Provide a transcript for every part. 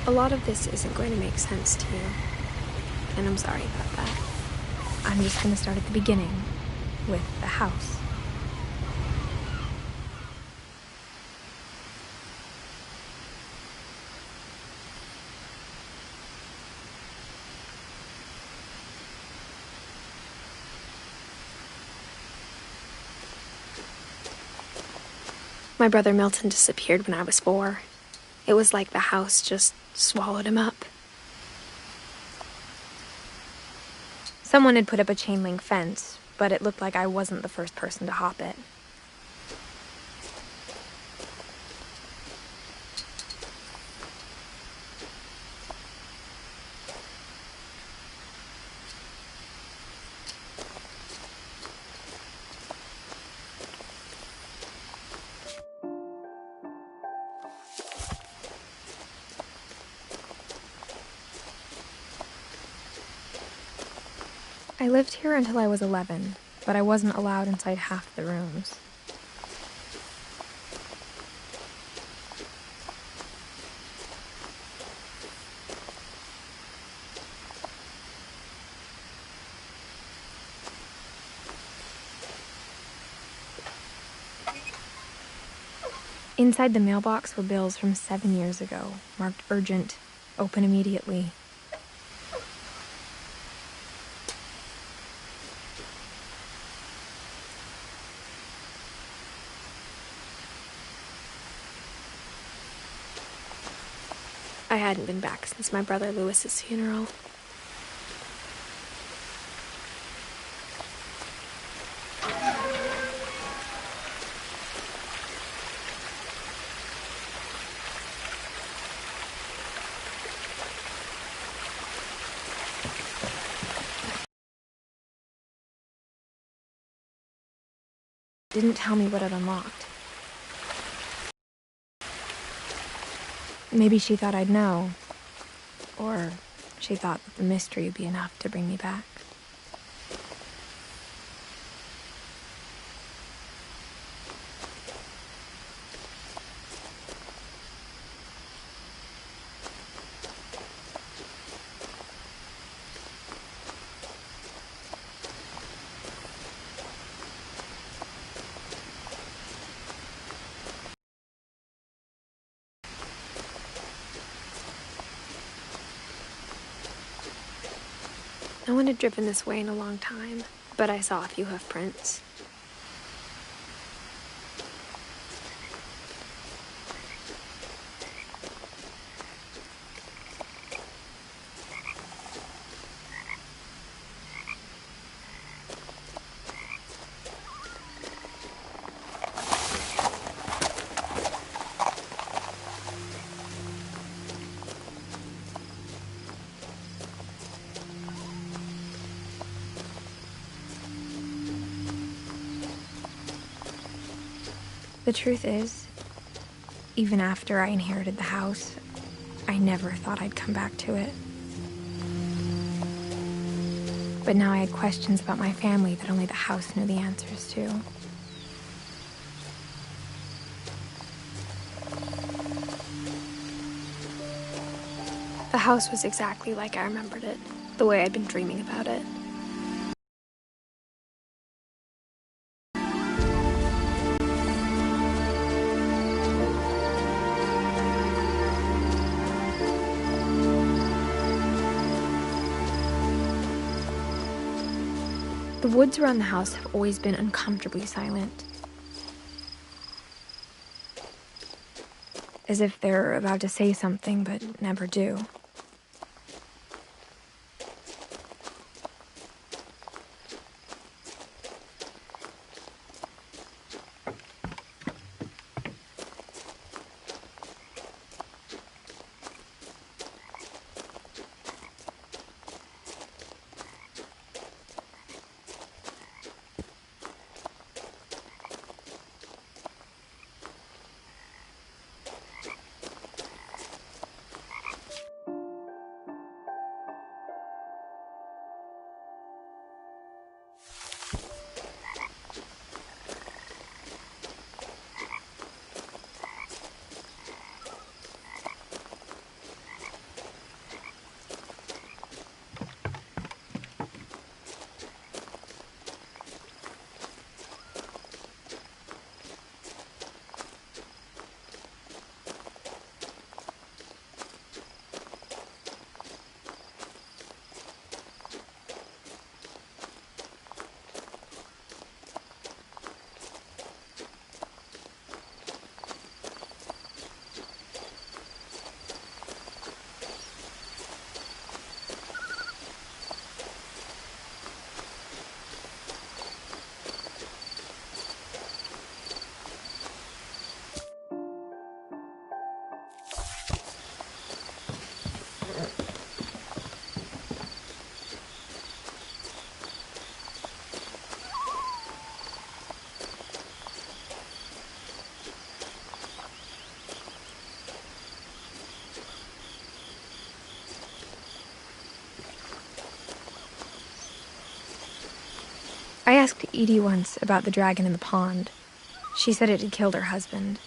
A lot of this isn't going to make sense to you, and I'm sorry about that. I'm just going to start at the beginning, with the house. My brother Milton disappeared when I was 4. It was like the house just swallowed him up. Someone had put up a chain link fence, but it looked like I wasn't the first person to hop it. I lived here until I was 11, but I wasn't allowed inside half the rooms. Inside the mailbox were bills from 7 years ago, marked urgent, open immediately. I hadn't been back since my brother Lewis's funeral. Didn't tell me what it unlocked. Maybe she thought I'd know. Or she thought that the mystery would be enough to bring me back. No one had driven this way in a long time, but I saw a few hoof prints. The truth is, even after I inherited the house, I never thought I'd come back to it. But now I had questions about my family that only the house knew the answers to. The house was exactly like I remembered it, the way I'd been dreaming about it. The woods around the house have always been uncomfortably silent. As if they're about to say something, but never do. I asked Edie once about the dragon in the pond. She said it had killed her husband.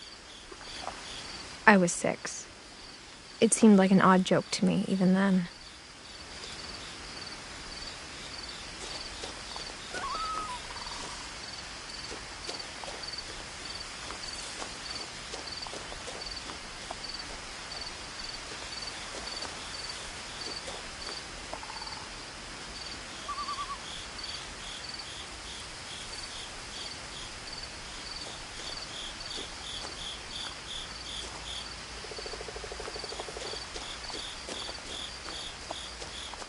I was 6. It seemed like an odd joke to me, even then.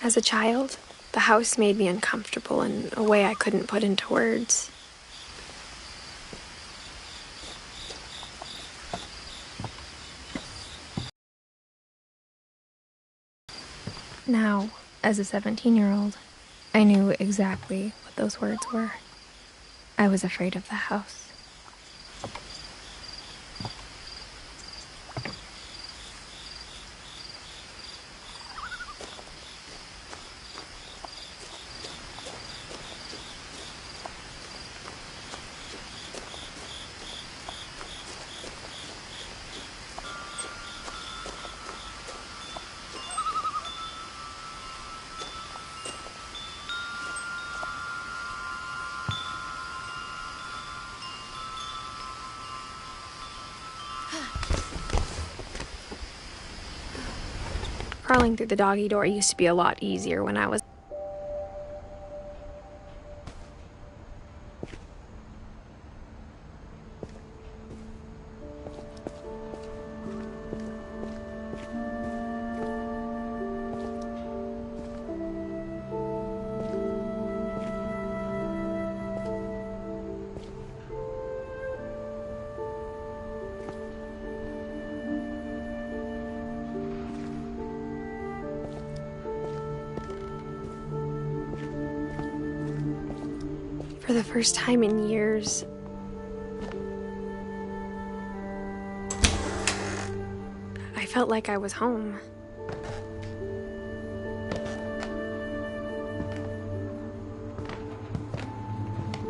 As a child, the house made me uncomfortable in a way I couldn't put into words. Now, as a 17-year-old, I knew exactly what those words were. I was afraid of the house. Crawling through the doggy door used to be a lot easier when I was... For the first time in years, I felt like I was home.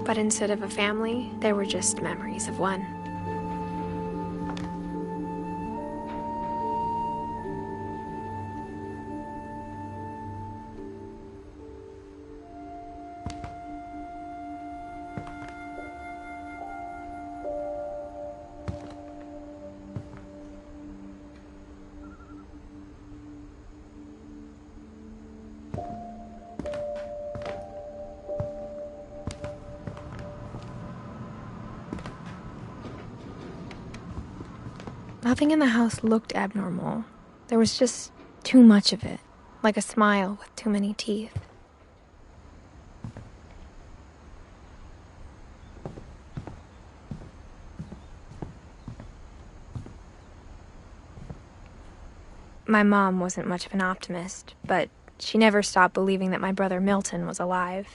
But instead of a family, there were just memories of one. Nothing in the house looked abnormal. There was just too much of it, like a smile with too many teeth. My mom wasn't much of an optimist, but she never stopped believing that my brother Milton was alive.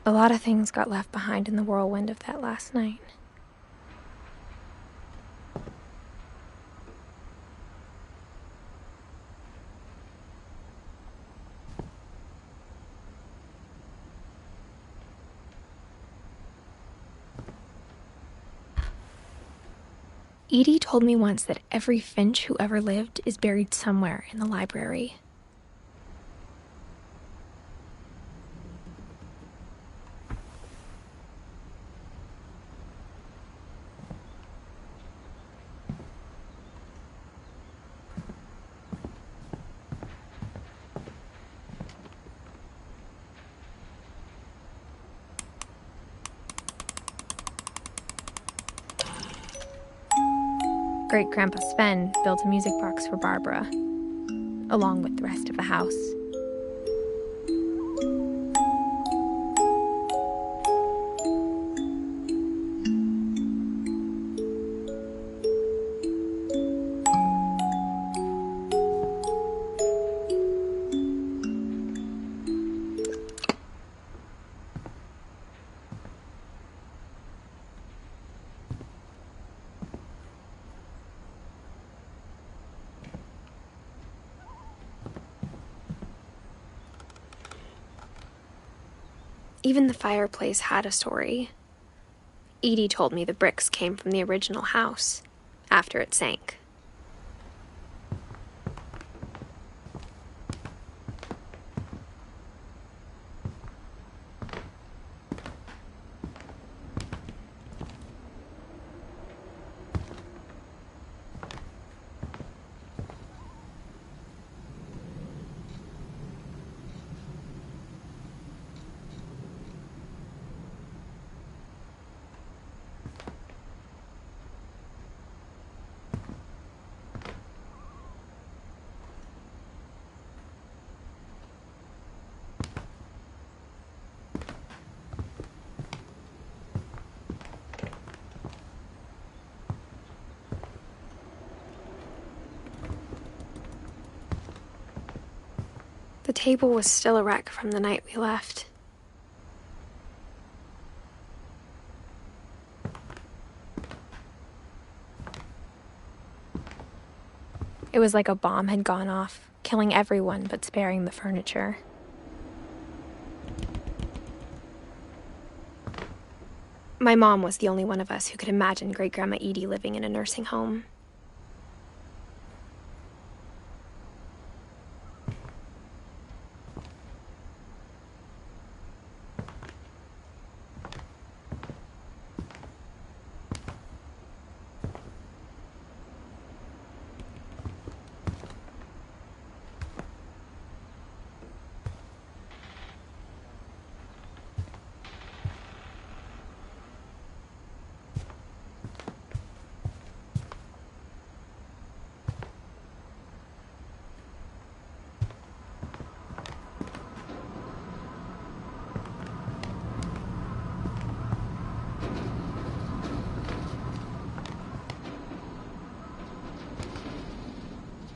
A lot of things got left behind in the whirlwind of that last night. Edie told me once that every Finch who ever lived is buried somewhere in the library. Great-Grandpa Sven built a music box for Barbara, along with the rest of the house. Even the fireplace had a story. Edie told me the bricks came from the original house, after it sank. The table was still a wreck from the night we left. It was like a bomb had gone off, killing everyone but sparing the furniture. My mom was the only one of us who could imagine Great-Grandma Edie living in a nursing home.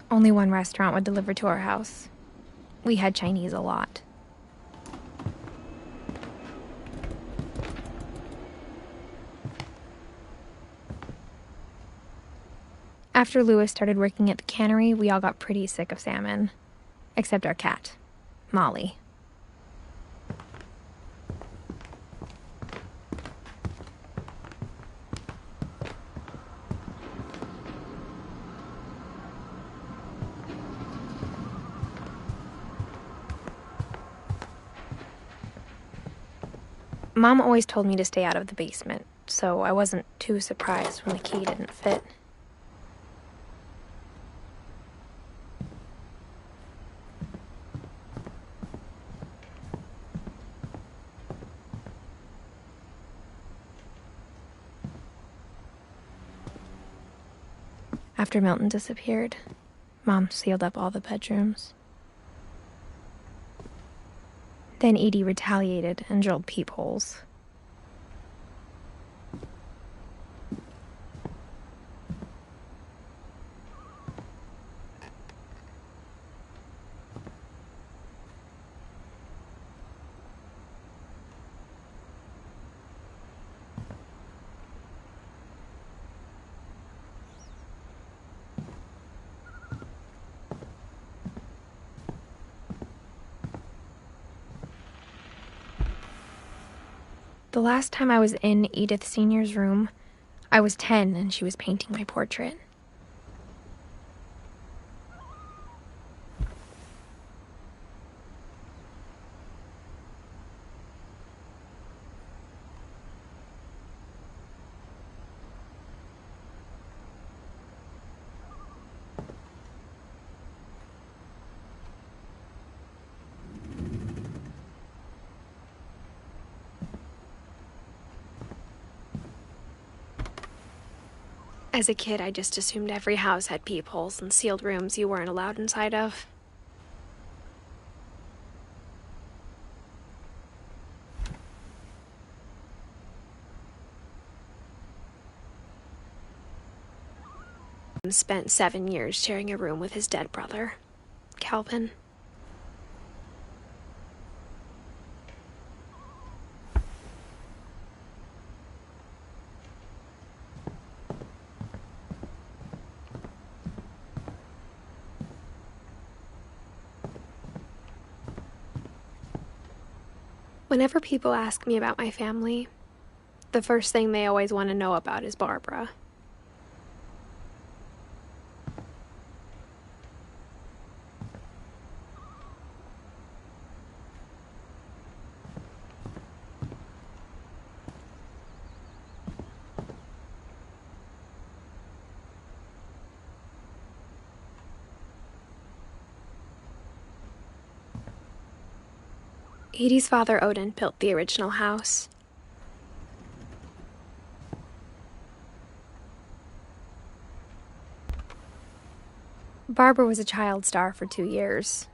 Only one restaurant would deliver to our house. We had Chinese a lot. After Louis started working at the cannery, we all got pretty sick of salmon. Except our cat, Molly. Mom always told me to stay out of the basement, so I wasn't too surprised when the key didn't fit. After Milton disappeared, Mom sealed up all the bedrooms. Then Edie retaliated and drilled peepholes. The last time I was in Edith Sr.'s room, I was 10 and she was painting my portrait. As a kid, I just assumed every house had peepholes and sealed rooms you weren't allowed inside of. Spent 7 years sharing a room with his dead brother, Calvin. Whenever people ask me about my family, the first thing they always want to know about is Barbara. Edie's father, Odin, built the original house. Barbara was a child star for 2 years.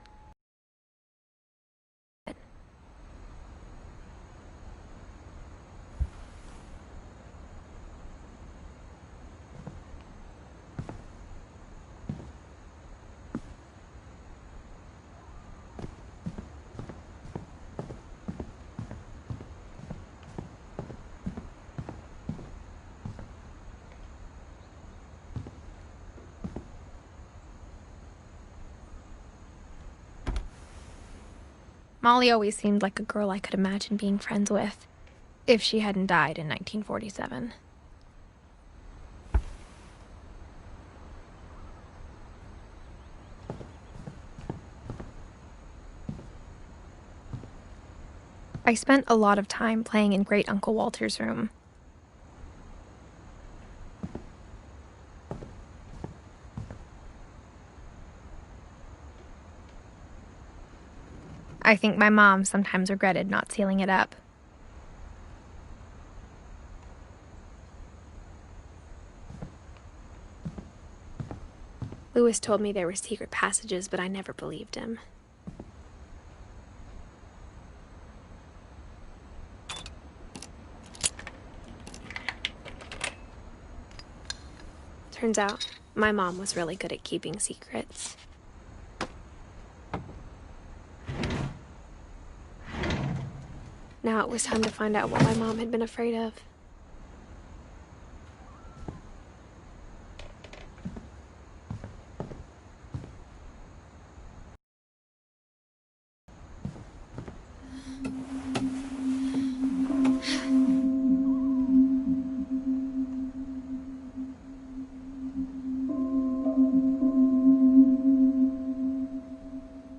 Molly always seemed like a girl I could imagine being friends with, if she hadn't died in 1947. I spent a lot of time playing in Great Uncle Walter's room. I think my mom sometimes regretted not sealing it up. Lewis told me there were secret passages, but I never believed him. Turns out, my mom was really good at keeping secrets. Now it was time to find out what my mom had been afraid of.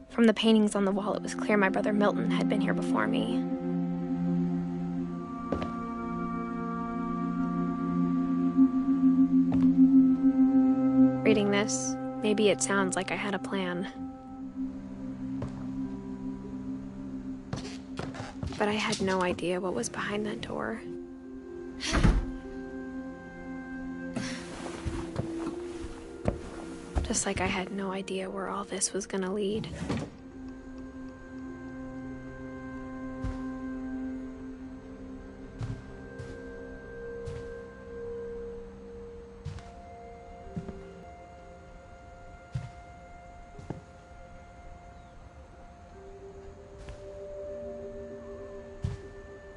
From the paintings on the wall, it was clear my brother Milton had been here before me. Reading this, maybe it sounds like I had a plan. But I had no idea what was behind that door. Just like I had no idea where all this was gonna lead.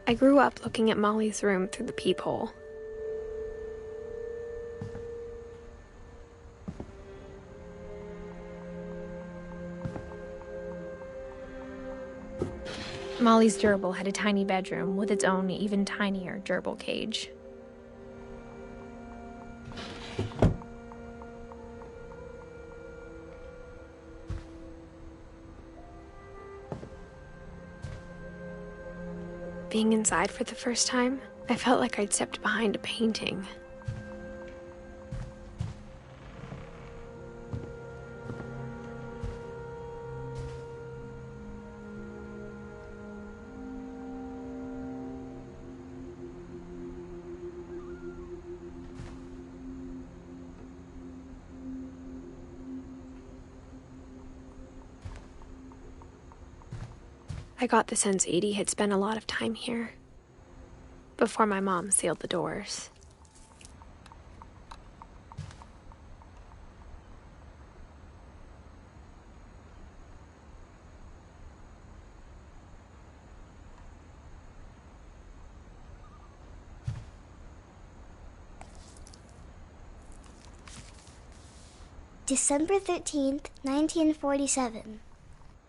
I grew up looking at Molly's room through the peephole. Molly's gerbil had a tiny bedroom with its own even tinier gerbil cage. Being inside for the first time, I felt like I'd stepped behind a painting. I got the sense Edie had spent a lot of time here, before my mom sealed the doors. December 13th, 1947.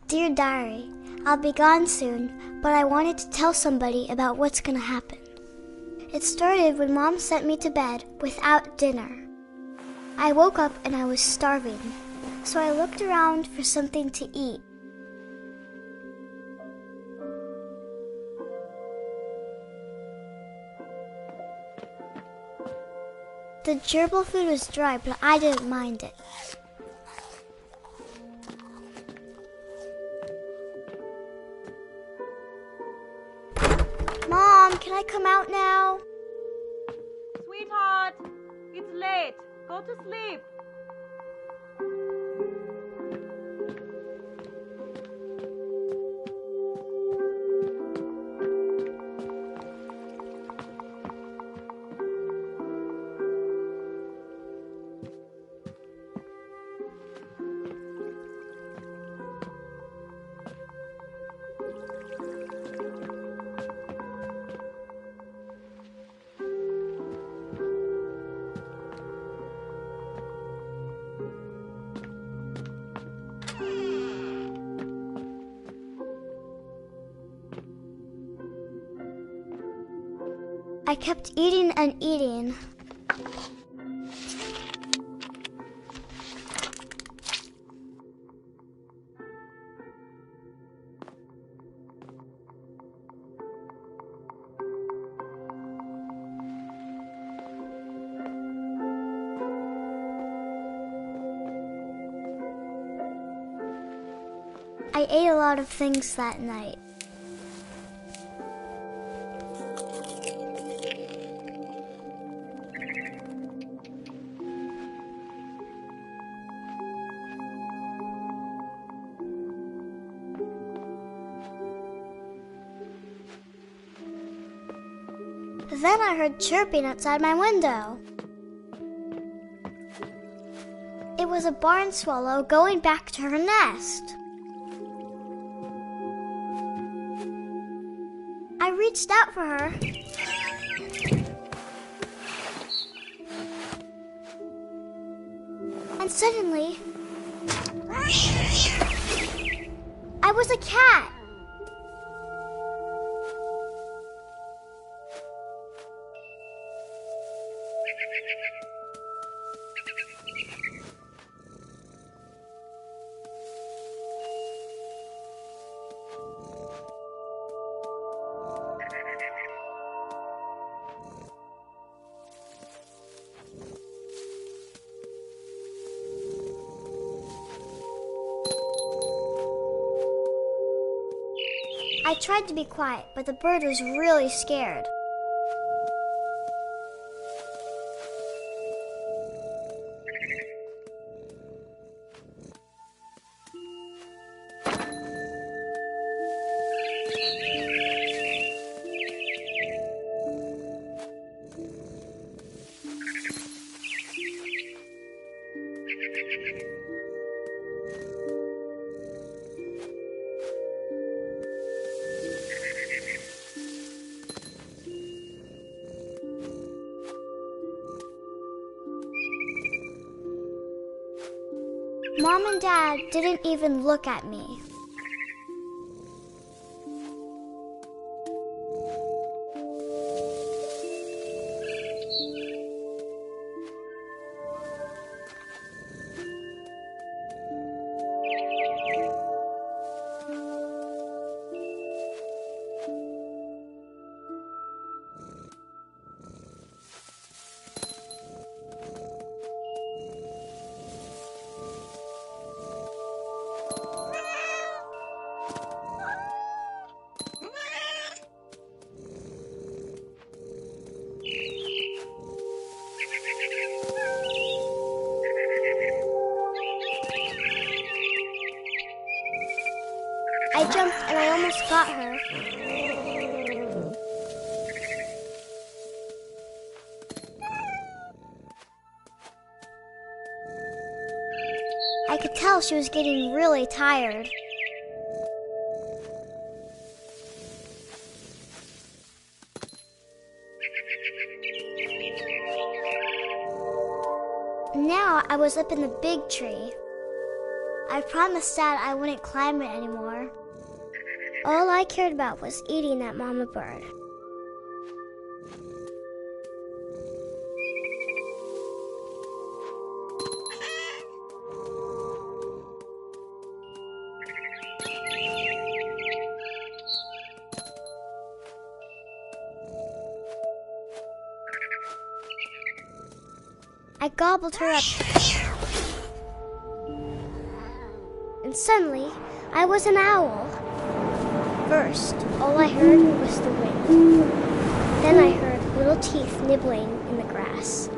Dear Diary, I'll be gone soon, but I wanted to tell somebody about what's gonna happen. It started when Mom sent me to bed without dinner. I woke up and I was starving, so I looked around for something to eat. The gerbil food was dry, but I didn't mind it. Mom, can I come out now? Sweetheart, it's late. Go to sleep. I kept eating and eating. I ate a lot of things that night. Then I heard chirping outside my window. It was a barn swallow going back to her nest. I reached out for her. And suddenly, I was a cat. I tried to be quiet, but the bird was really scared. Mom and Dad didn't even look at me. I jumped and I almost got her. I could tell she was getting really tired. Now I was up in the big tree. I promised Dad I wouldn't climb it anymore. All I cared about was eating that mama bird. I gobbled her up. And suddenly, I was an owl. First, all I heard was the wind. Then I heard little teeth nibbling in the grass.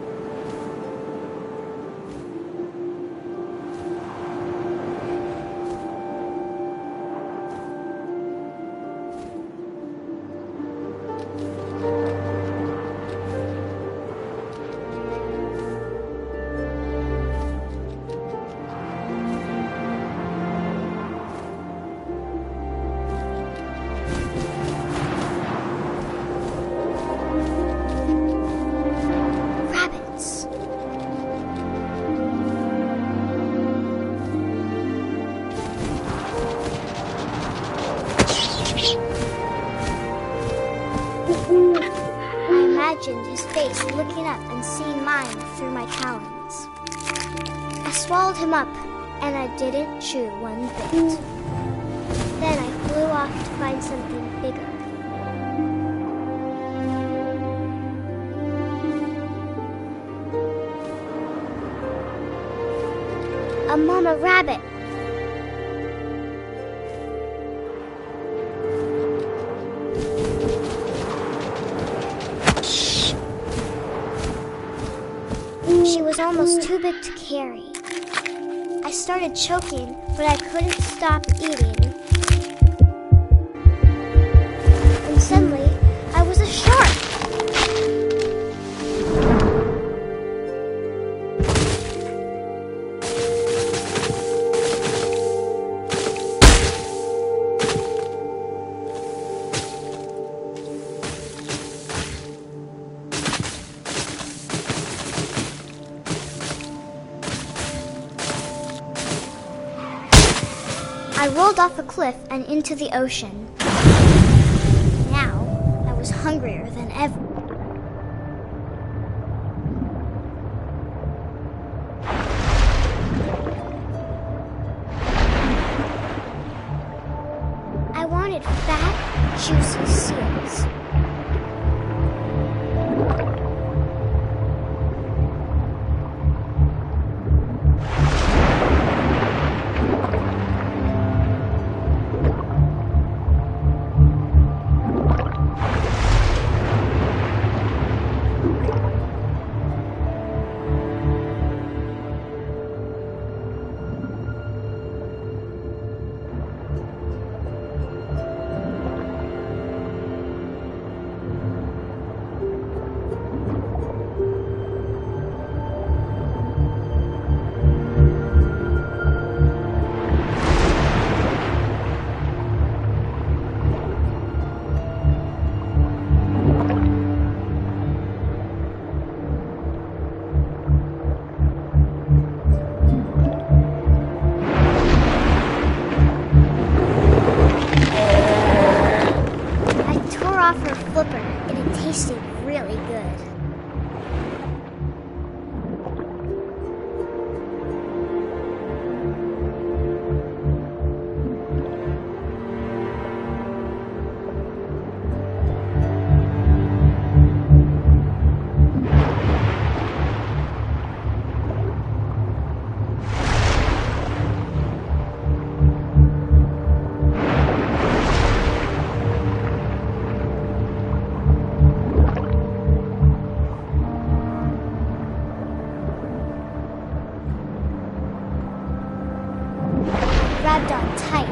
His face looking up and seeing mine through my talons. I swallowed him up, and I didn't chew one bit. Then I flew off to find something bigger. A mama rabbit. She was almost too big to carry. I started choking, but I couldn't stop eating. And suddenly, I was a shark. I rolled off a cliff and into the ocean. Now, I was hungrier than ever. I wanted fat, juicy seals. Tasted really good. Grabbed on tight.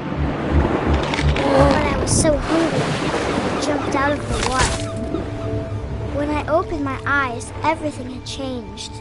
But I was so hungry, I jumped out of the water. When I opened my eyes, everything had changed.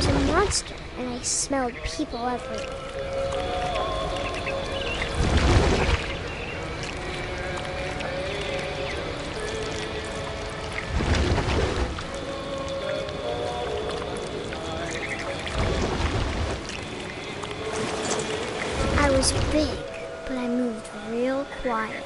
was a monster, and I smelled people everywhere. I was big, but I moved real quiet.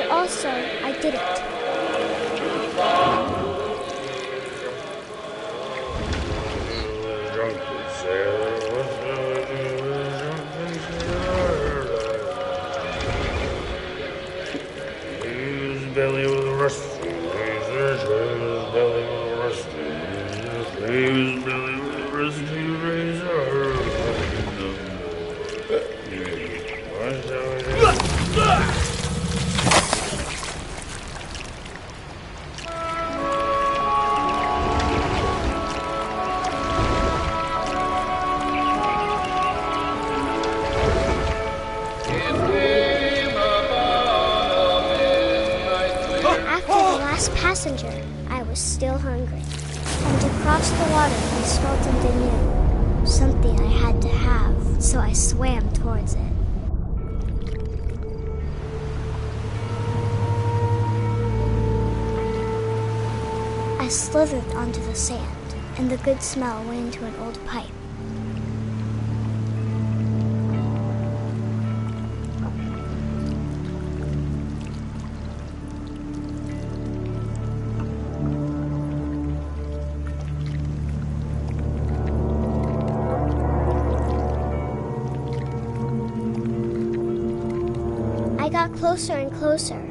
Also, I didn't. His belly was rusty, his belly was rusty, his belly was rusty, razor. Passenger, I was still hungry, and to cross the water we smelt into new, something I had to have, so I swam towards it. I slithered onto the sand, and the good smell went into an old pipe. I got closer and closer.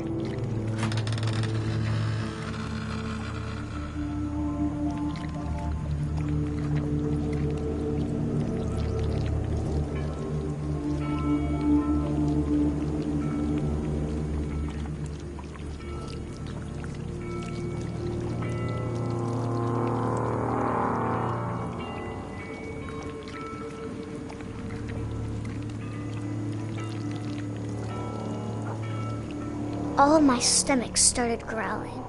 All of my stomach started growling.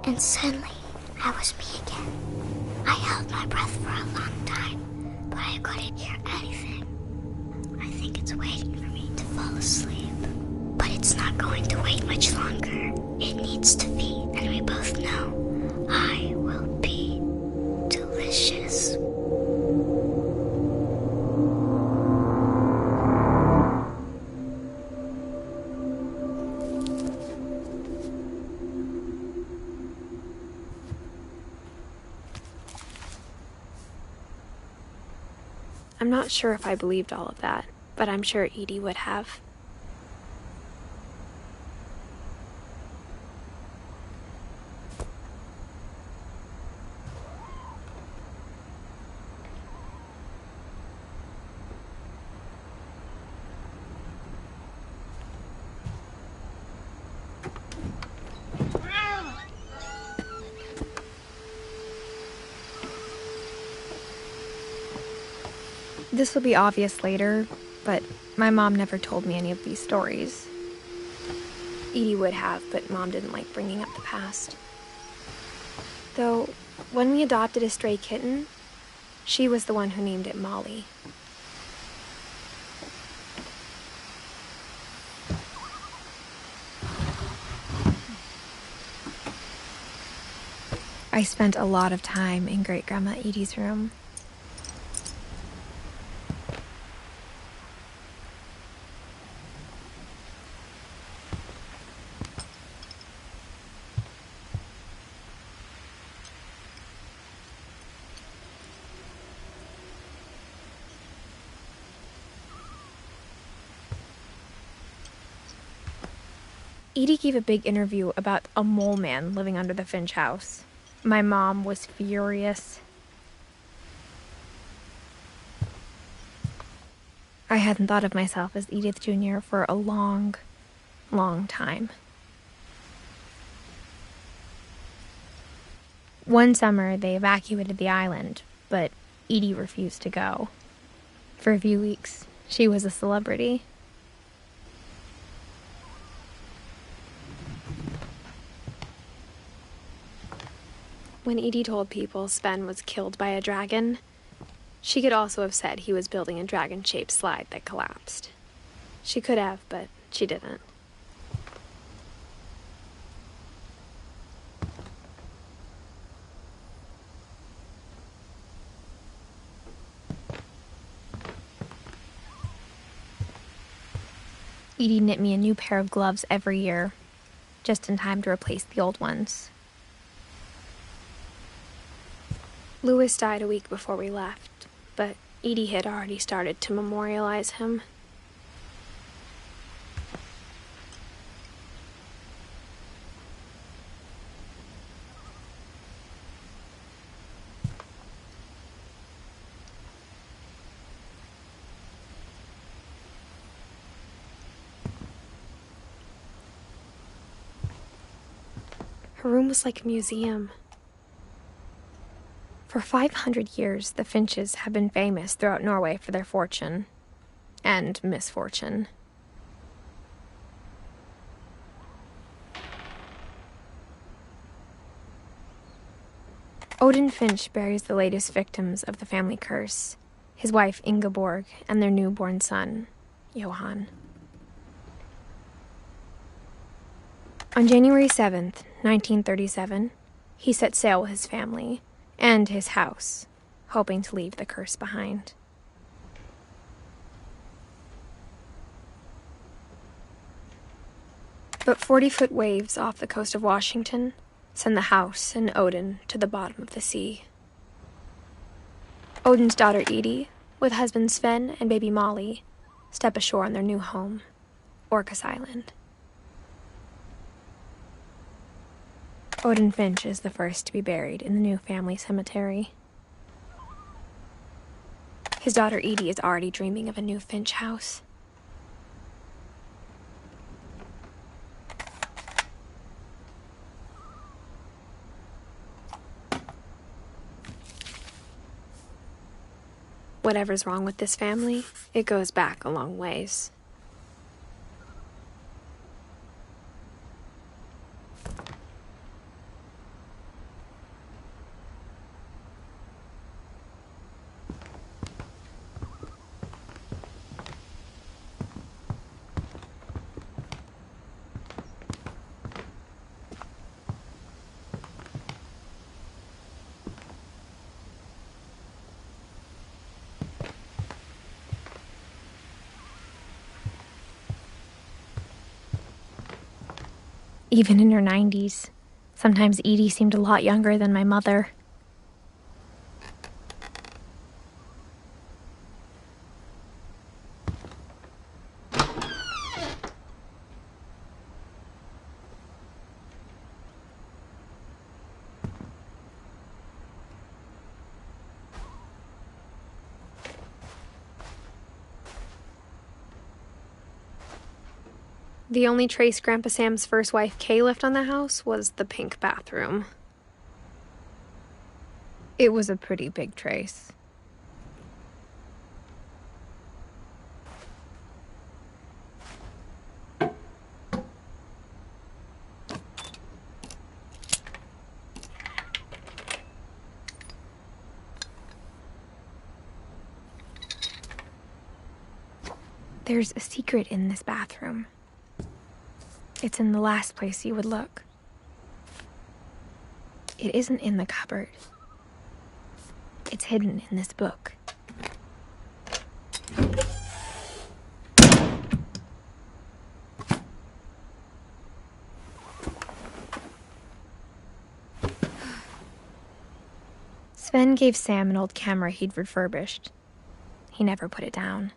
And suddenly, I was me again. I held my breath for a long time, but I couldn't hear anything. I think it's waiting for me to fall asleep. But it's not going to wait much longer. It needs to feed, and we both know I will be delicious. I'm not sure if I believed all of that, but I'm sure Edie would have. This will be obvious later, but my mom never told me any of these stories. Edie would have, but Mom didn't like bringing up the past. Though, when we adopted a stray kitten, she was the one who named it Molly. I spent a lot of time in Great-Grandma Edie's room. Edie gave a big interview about a mole man living under the Finch house. My mom was furious. I hadn't thought of myself as Edith Jr. for a long, long time. One summer, they evacuated the island, but Edie refused to go. For a few weeks, she was a celebrity. When Edie told people Sven was killed by a dragon, she could also have said he was building a dragon-shaped slide that collapsed. She could have, but she didn't. Edie knit me a new pair of gloves every year, just in time to replace the old ones. Louis died a week before we left, but Edie had already started to memorialize him. Her room was like a museum. For 500 years, the Finches have been famous throughout Norway for their fortune and misfortune. Odin Finch buries the latest victims of the family curse, his wife Ingeborg and their newborn son, Johan. On January 7th, 1937, he set sail with his family and his house, hoping to leave the curse behind. But 40-foot waves off the coast of Washington send the house and Odin to the bottom of the sea. Odin's daughter Edie, with husband Sven and baby Molly, step ashore on their new home, Orcas Island. Odin Finch is the first to be buried in the new family cemetery. His daughter Edie is already dreaming of a new Finch house. Whatever's wrong with this family, it goes back a long ways. Even in her 90s, sometimes Edie seemed a lot younger than my mother. The only trace Grandpa Sam's first wife, Kay, left on the house was the pink bathroom. It was a pretty big trace. There's a secret in this bathroom. It's in the last place you would look. It isn't in the cupboard. It's hidden in this book. Sven gave Sam an old camera he'd refurbished. He never put it down.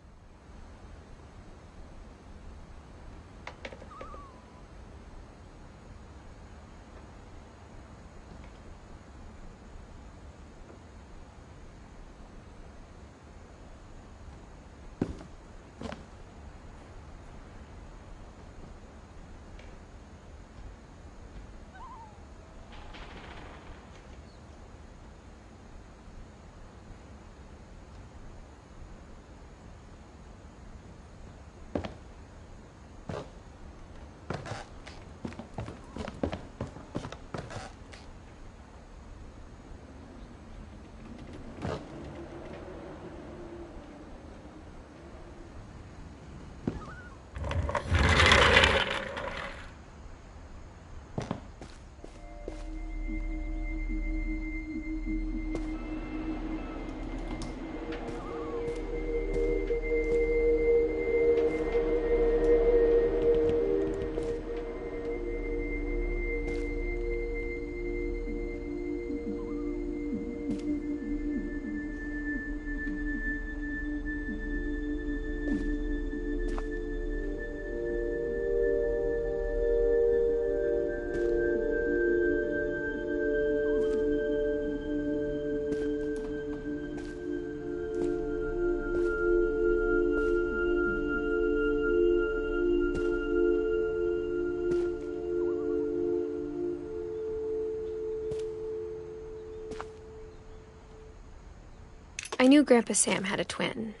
I knew Grandpa Sam had a twin,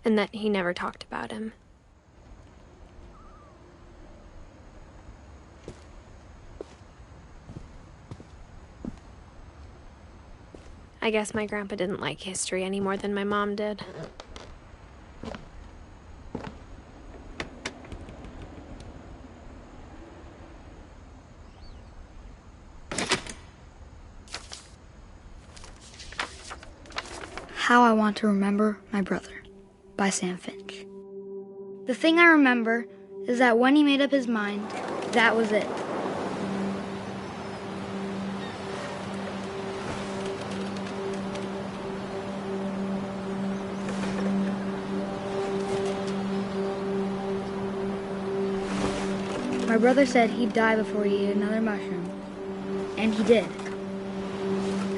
and that he never talked about him. I guess my grandpa didn't like history any more than my mom did. How I Want to Remember My Brother by Sam Finch. The thing I remember is that when he made up his mind, that was it. My brother said he'd die before he ate another mushroom. And he did.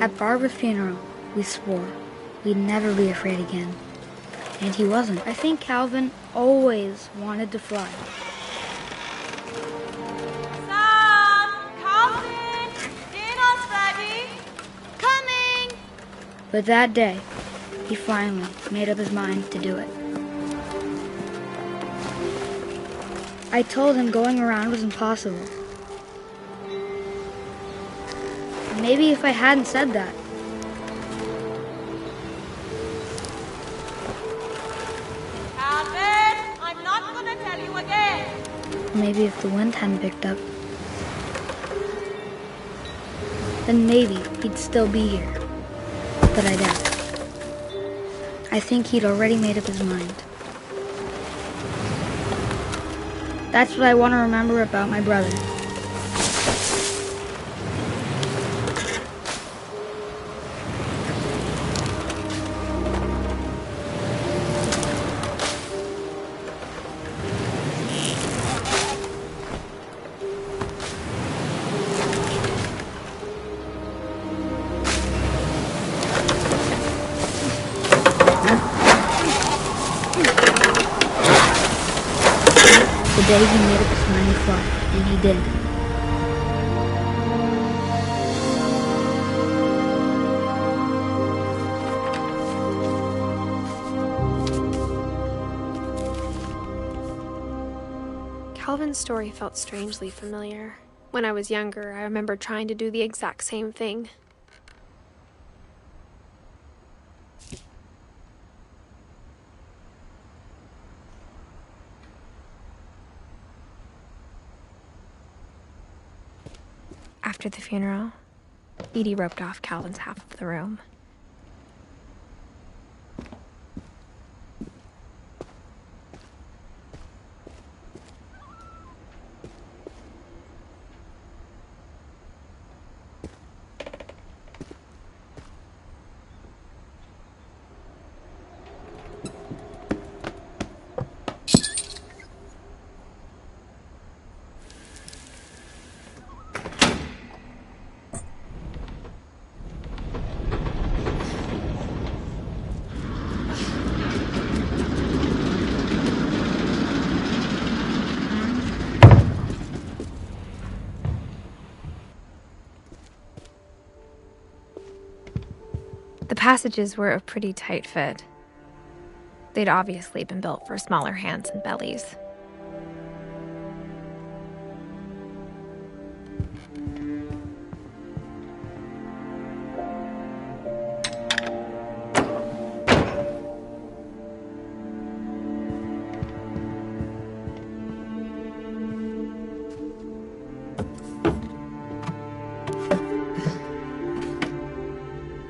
At Barbara's funeral, we swore we'd never be afraid again. And he wasn't. I think Calvin always wanted to fly. Sam! Calvin! Dinner's ready! Coming! But that day, he finally made up his mind to do it. I told him going around was impossible. Maybe if I hadn't said that, Calvin! I'm not gonna tell you again! maybe if the wind hadn't picked up, then maybe he'd still be here. But I doubt. I think he'd already made up his mind. That's what I want to remember about my brother. The day he made up his mind to fly, and he did. Calvin's story felt strangely familiar. When I was younger, I remember trying to do the exact same thing. After the funeral, Edie roped off Calvin's half of the room. The passages were a pretty tight fit. They'd obviously been built for smaller hands and bellies.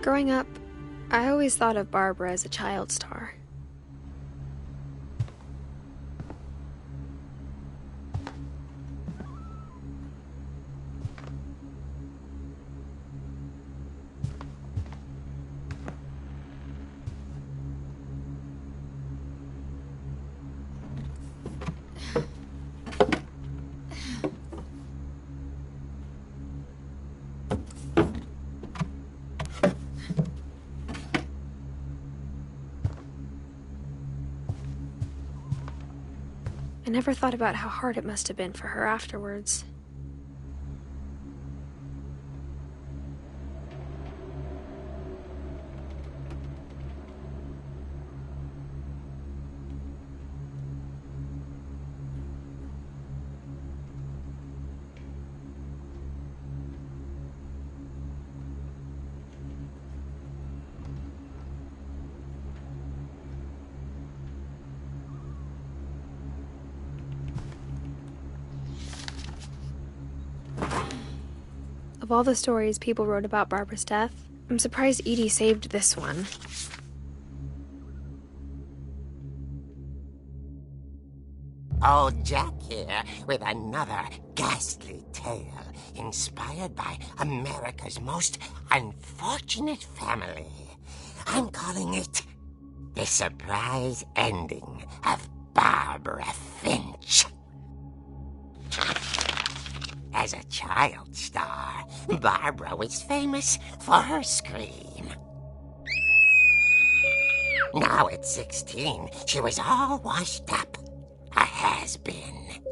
Growing up, I always thought of Barbara as a child star. I never thought about how hard it must have been for her afterwards. Of all the stories people wrote about Barbara's death, I'm surprised Edie saved this one. Old Jack here with another ghastly tale inspired by America's most unfortunate family. I'm calling it The Surprise Ending of Barbara Finch. As a child star, Barbara was famous for her scream. Now at 16, she was all washed up. A has-been.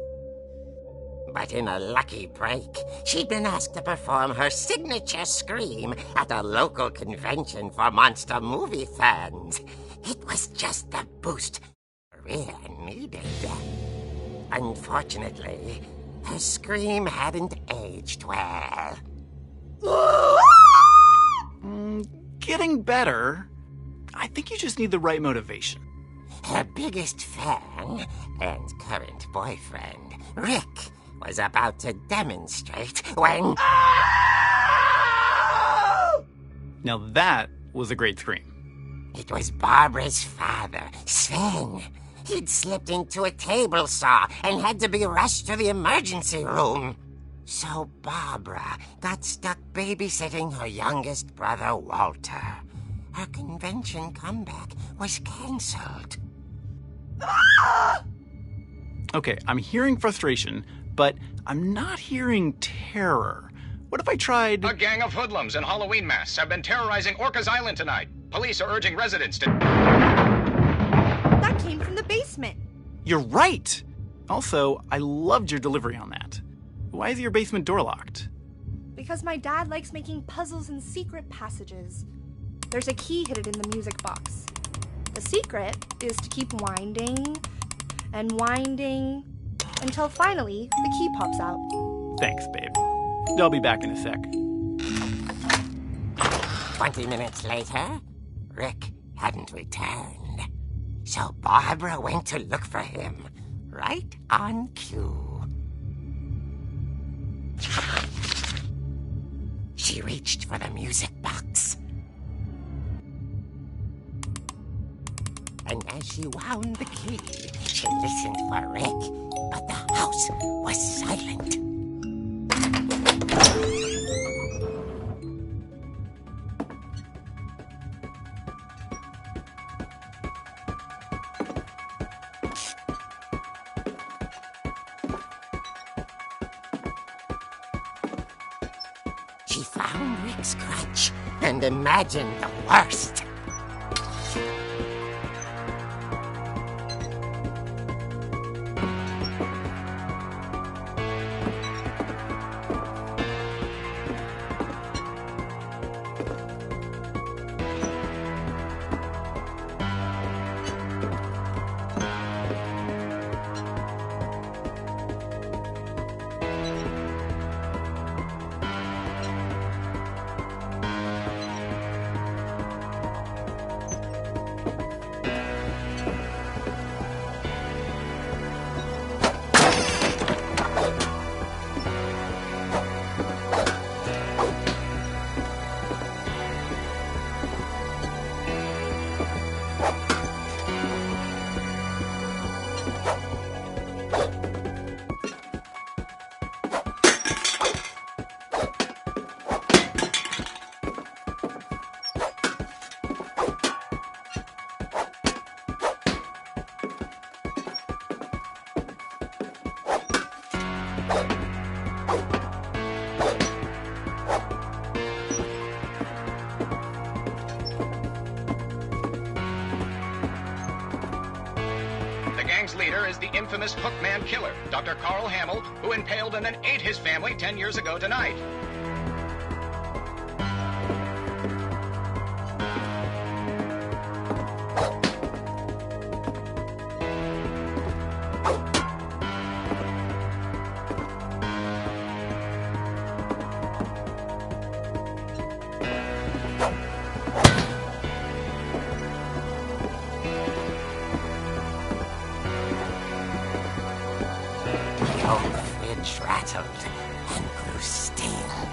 But in a lucky break, she'd been asked to perform her signature scream at a local convention for monster movie fans. It was just the boost her career needed. Unfortunately, her scream hadn't aged well. Getting better. I think you just need the right motivation. Her biggest fan and current boyfriend, Rick, was about to demonstrate when... Now that was a great scream. It was Barbara's father, Sven. He'd slipped into a table saw and had to be rushed to the emergency room. So Barbara got stuck babysitting her youngest brother, Walter. Her convention comeback was canceled. Okay, I'm hearing frustration, but I'm not hearing terror. What if I tried... A gang of hoodlums in Halloween masks have been terrorizing Orcas Island tonight. Police are urging residents to... That came from the basement. You're right! Also, I loved your delivery on that. Why is your basement door locked? Because my dad likes making puzzles and secret passages. There's a key hidden in the music box. The secret is to keep winding and winding until finally the key pops out. Thanks, babe. I'll be back in a sec. 20 minutes later, Rick hadn't returned. So Barbara went to look for him, right on cue. She reached for the music box. And as she wound the key, she listened for Rick, but the house was silent. She found Rick's crutch and imagined the worst. Leader is the infamous Hookman killer, Dr. Carl Hamill, who impaled and then ate his family 10 years ago tonight. The old fridge rattled and grew stale.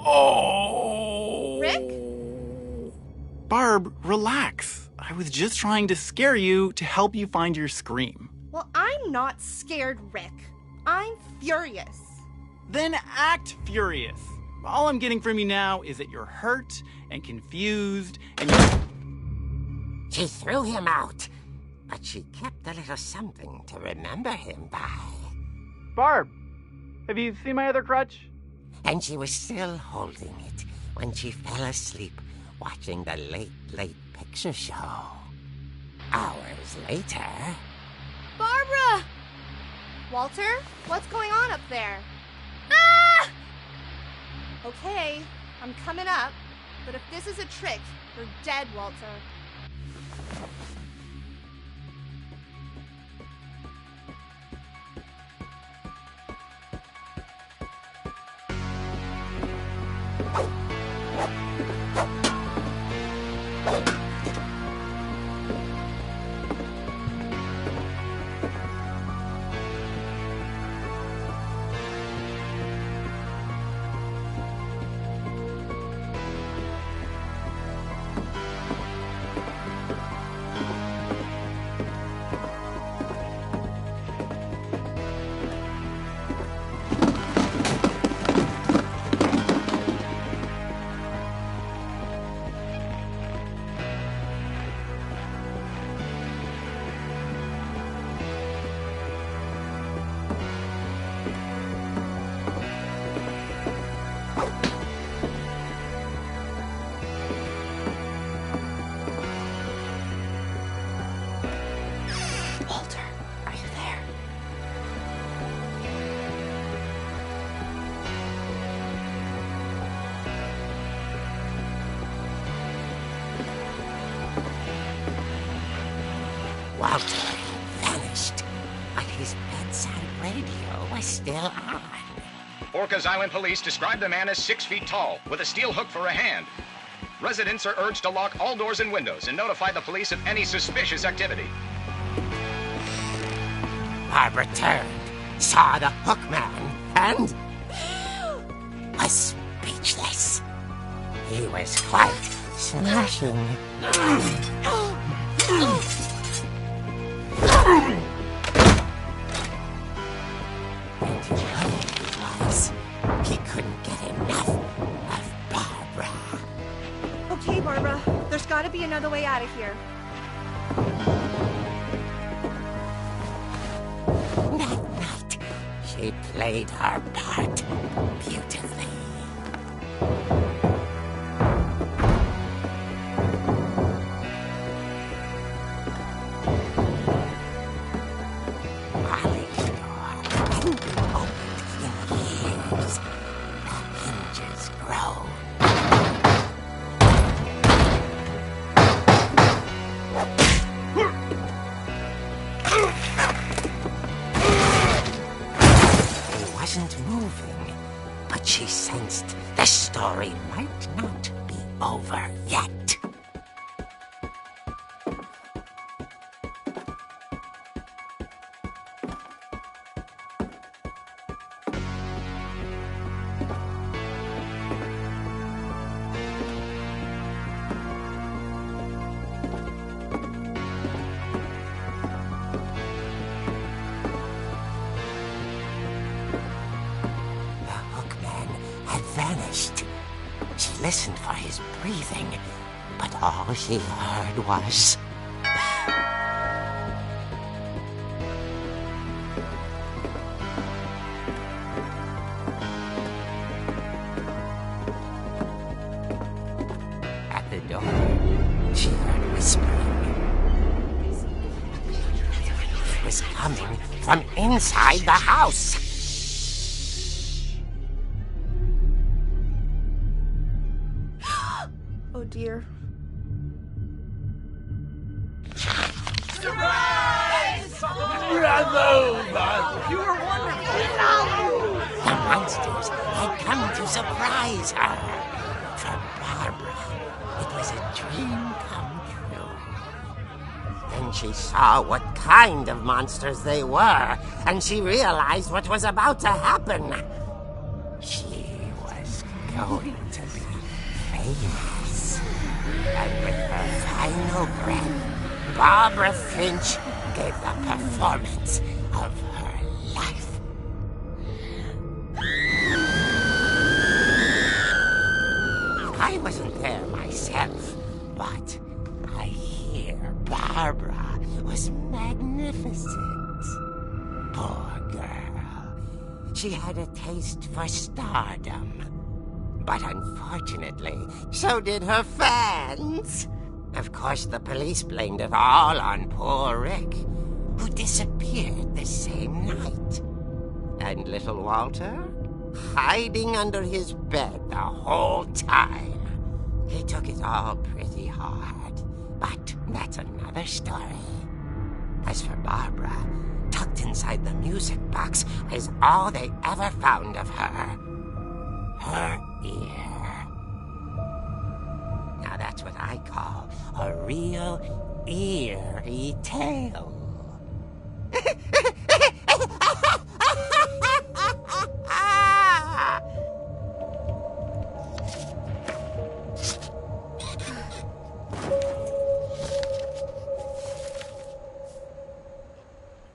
Oh! Rick? Barb, relax. I was just trying to scare you to help you find your scream. Well, I'm not scared, Rick. I'm furious. Then act furious. All I'm getting from you now is that you're hurt and confused and you're... She threw him out, but she kept a little something to remember him by. Barb, have you seen my other crutch? And she was still holding it when she fell asleep watching the Late Picture Show. Hours later... Barbara! Walter, what's going on up there? Ah! Okay, I'm coming up, but if this is a trick, you're dead, Walter. Walter had vanished, but his bedside radio was still on. Orcas Island police described the man as 6 feet tall, with a steel hook for a hand. Residents are urged to lock all doors and windows and notify the police of any suspicious activity. Barbara turned, saw the hook man, and was speechless. He was quite smashing. And he realized he couldn't get enough of Barbara. Okay, Barbara, there's gotta be another way out of here. That night, she played her part beautifully. Molly's door hadn't been opened in years. The hinges groaned. He wasn't moving, but she sensed the story might not be over yet. Vanished. She listened for his breathing, but all she heard was... At the door, she heard whispering. It was coming from inside the house. Oh dear. Surprise! Bravo, Bob! You were wonderful! The monsters had come to surprise her. For Barbara, it was a dream come true. Then she saw what kind of monsters they were, and she realized what was about to happen. She was going to be famous. And with her final breath, Barbara Finch gave the performance of her life. I wasn't there myself, but I hear Barbara was magnificent. Poor girl. She had a taste for stardom. But unfortunately, so did her fans. Of course, the police blamed it all on poor Rick, who disappeared the same night. And little Walter? Hiding under his bed the whole time. He took it all pretty hard, but that's another story. As for Barbara, tucked inside the music box is all they ever found of her. Her ear. Now that's what I call a real eerie tale.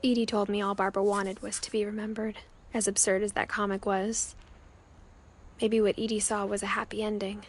Edie told me all Barbara wanted was to be remembered, as absurd as that comic was. Maybe what Edie saw was a happy ending.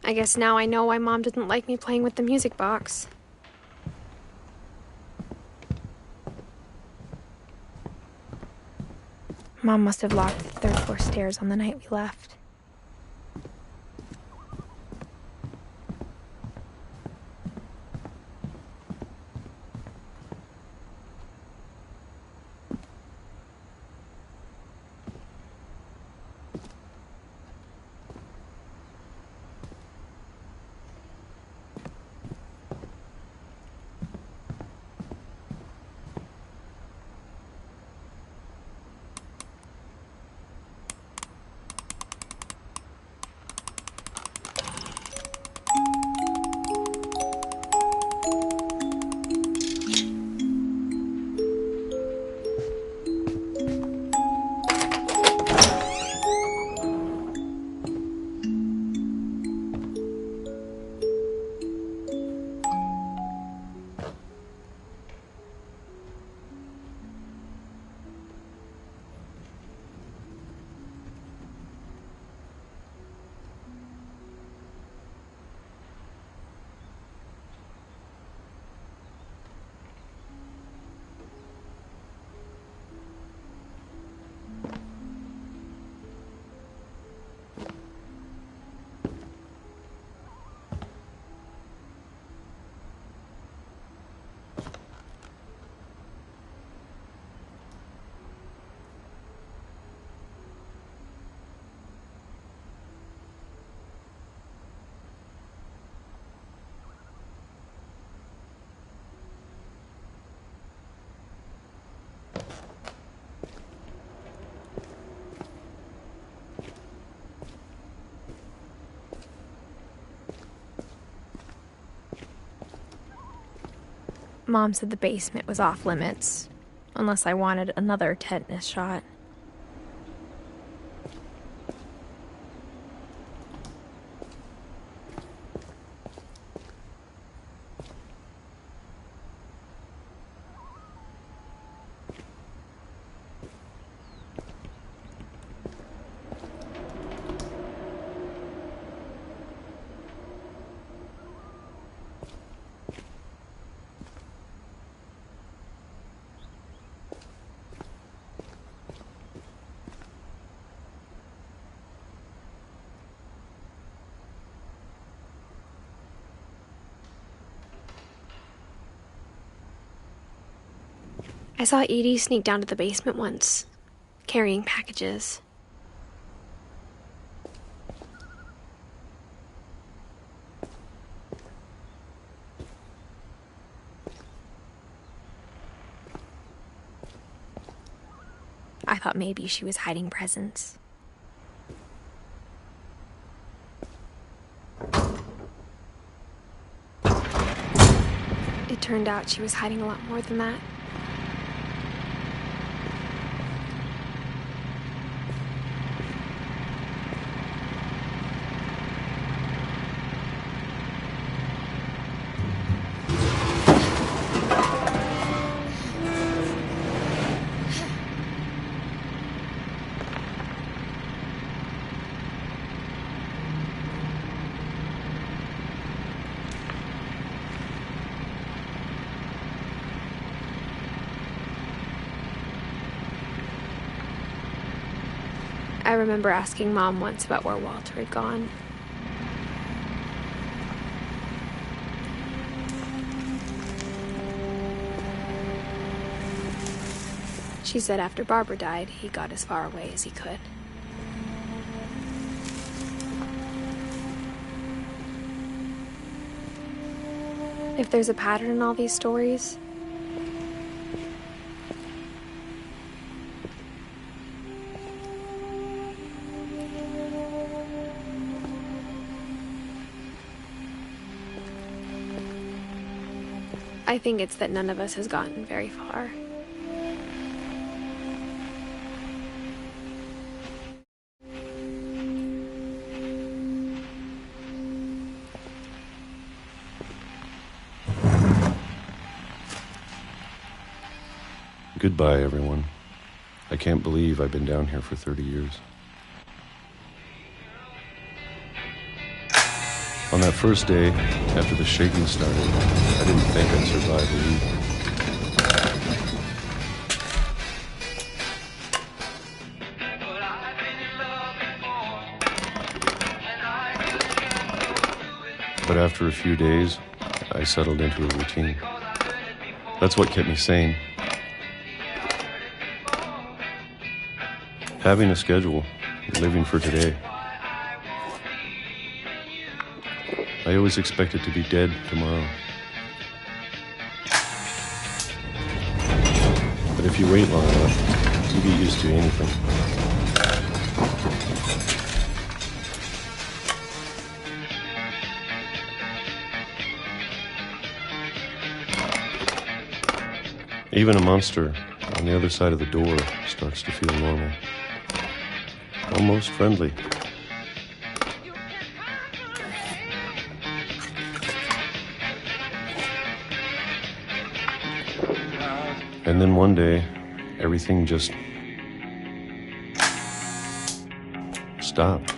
I guess now I know why Mom didn't like me playing with the music box. Mom must have locked the third floor stairs on the night we left. Mom said the basement was off limits, unless I wanted another tetanus shot. I saw Edie sneak down to the basement once, carrying packages. I thought maybe she was hiding presents. It turned out she was hiding a lot more than that. I remember asking Mom once about where Walter had gone. She said after Barbara died, he got as far away as he could. If there's a pattern in all these stories, I think it's that none of us has gotten very far. Goodbye, everyone. I can't believe I've been down here for 30 years. On that first day, after the shaking started, I didn't think I'd survive the week. But after a few days, I settled into a routine. That's what kept me sane. Having a schedule, living for today. I always expected to be dead tomorrow. But if you wait long enough, you get used to anything. Even a monster on the other side of the door starts to feel normal. Almost friendly. And then one day, everything just stopped.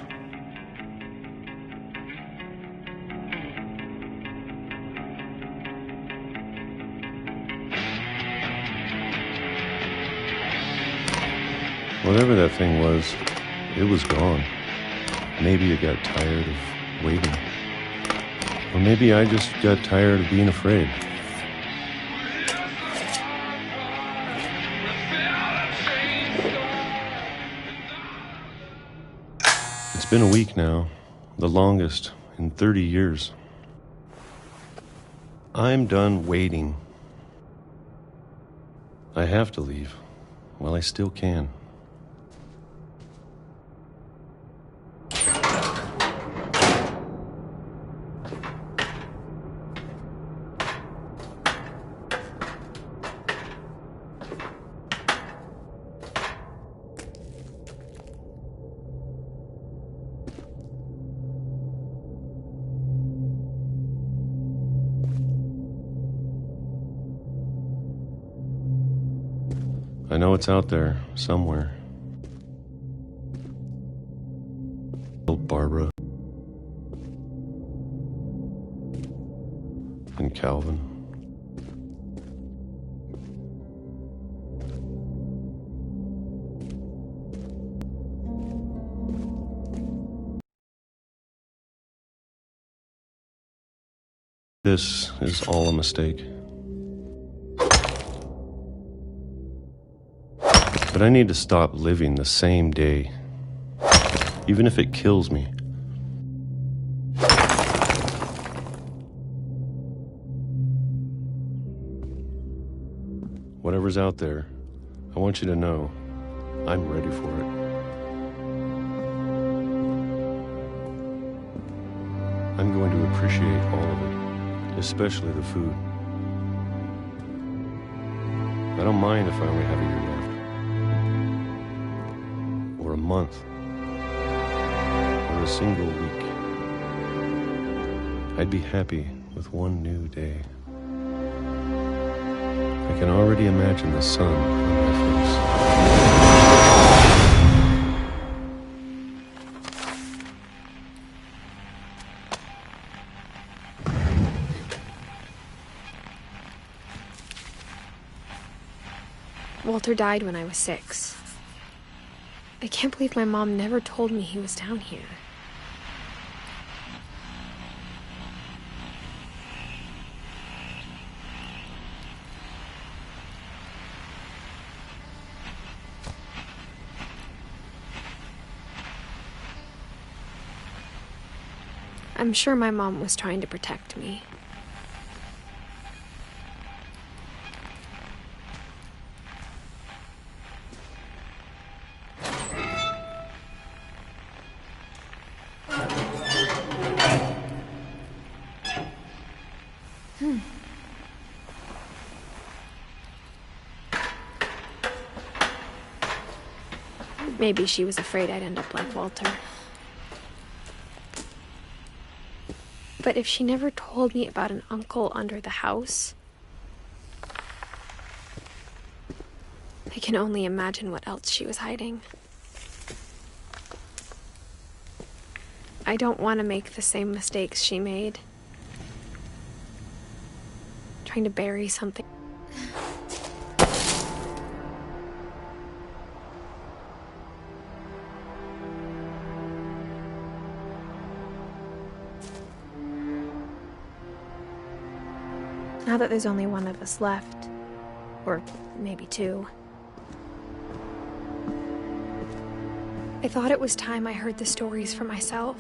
Whatever that thing was, it was gone. Maybe it got tired of waiting. Or maybe I just got tired of being afraid. It's been a week now, the longest in 30 years. I'm done waiting. I have to leave while I still can. I know it's out there, somewhere. Barbara. And Calvin. This is all a mistake. But I need to stop living the same day, even if it kills me. Whatever's out there, I want you to know I'm ready for it. I'm going to appreciate all of it, especially the food. I don't mind if I only have a year left, or a month, or a single week. I'd be happy with one new day. I can already imagine the sun on my face. Walter died when I was 6. I can't believe my mom never told me he was down here. I'm sure my mom was trying to protect me. Maybe she was afraid I'd end up like Walter. But if she never told me about an uncle under the house, I can only imagine what else she was hiding. I don't want to make the same mistakes she made. Trying to bury something. Now that there's only one of us left, or maybe 2, I thought it was time I heard the stories for myself.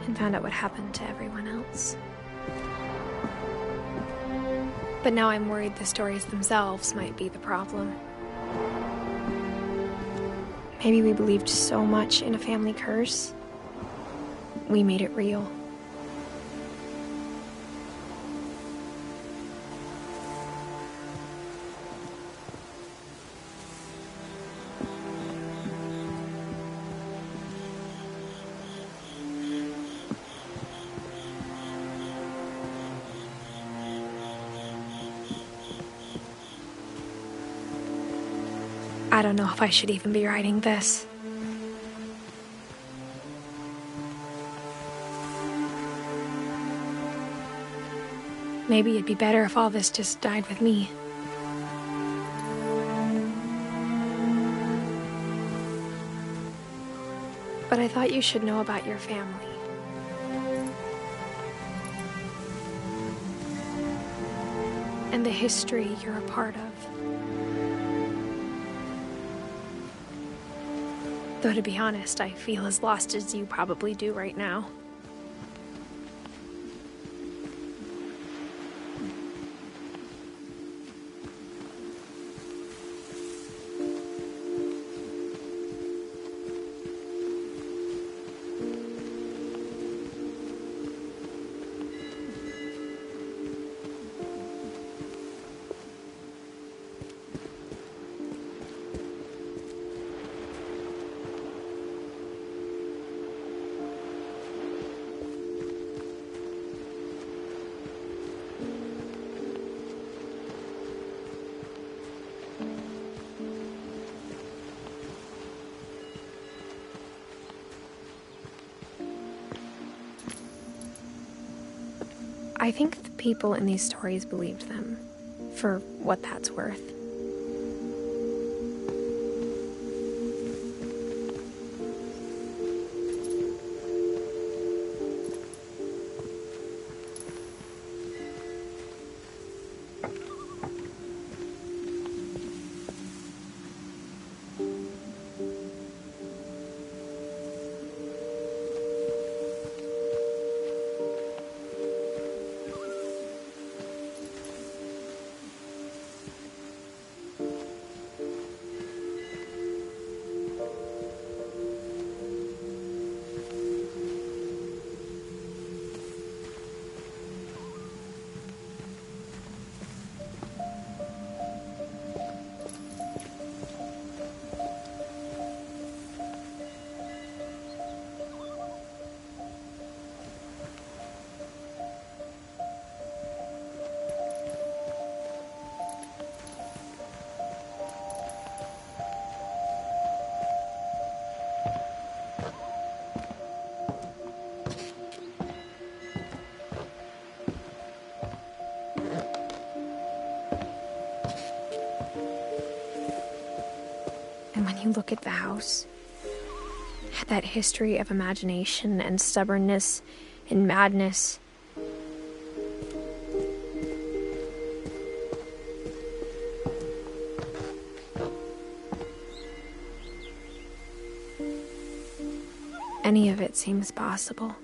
And found out what happened to everyone else. But now I'm worried the stories themselves might be the problem. Maybe we believed so much in a family curse, we made it real. I don't know if I should even be writing this. Maybe it'd be better if all this just died with me. But I thought you should know about your family. And the history you're a part of. Though to be honest, I feel as lost as you probably do right now. I think the people in these stories believed them, for what that's worth. And when you look at the house, that history of imagination and stubbornness and madness, any of it seems possible.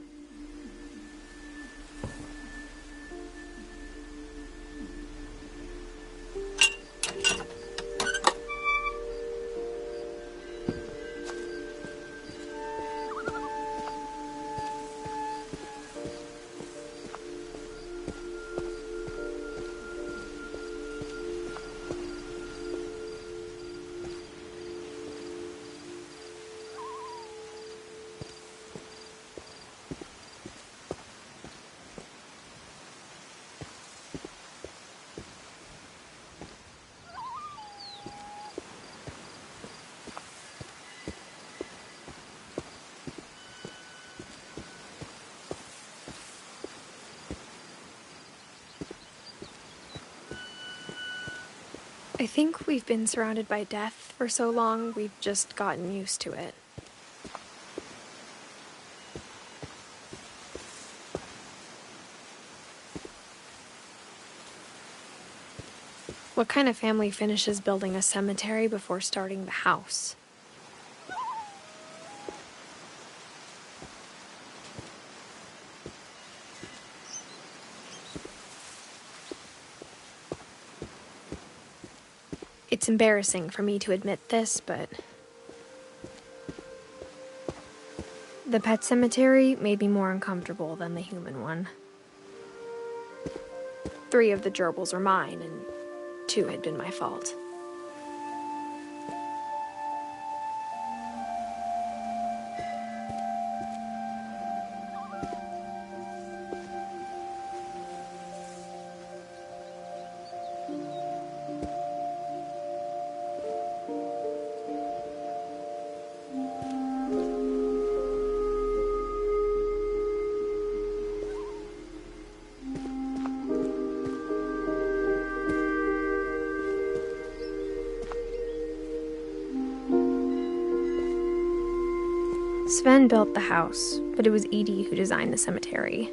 I think we've been surrounded by death for so long, we've just gotten used to it. What kind of family finishes building a cemetery before starting the house? It's embarrassing for me to admit this, but the pet cemetery made me more uncomfortable than the human one. 3 of the gerbils were mine, and 2 had been my fault. Sven built the house, but it was Edie who designed the cemetery.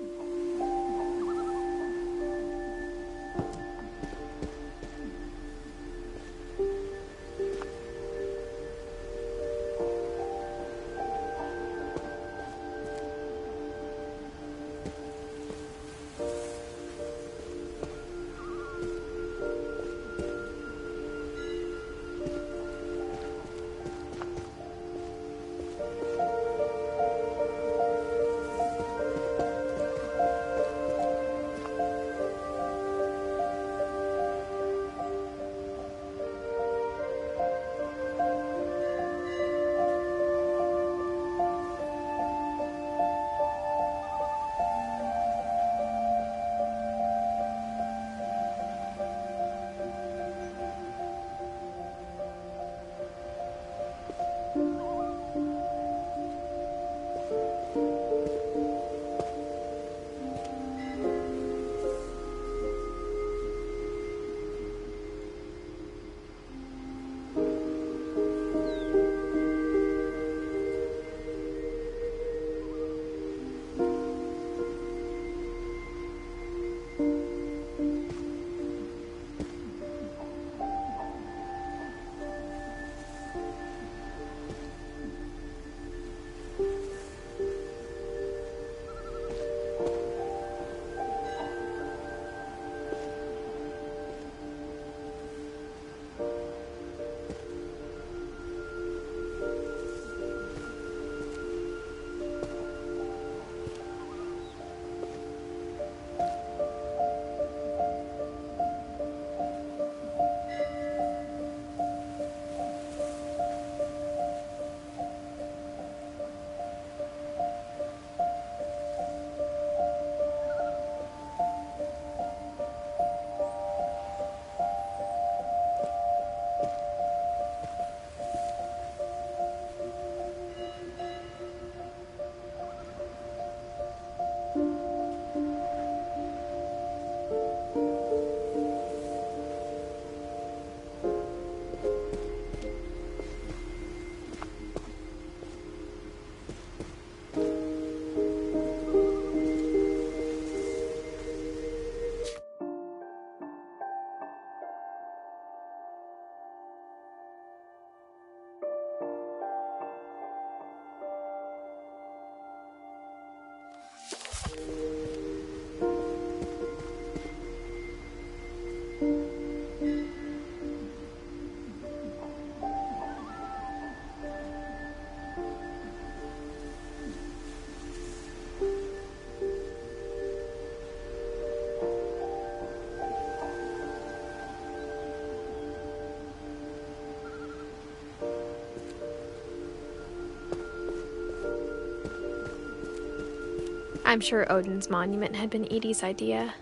I'm sure Odin's monument had been Edie's idea.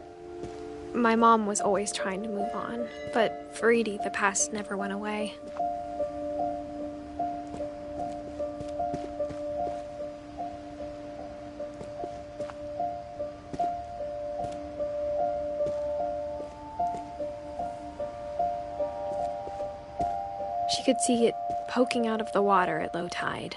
My mom was always trying to move on, but for Edie, the past never went away. She could see it poking out of the water at low tide.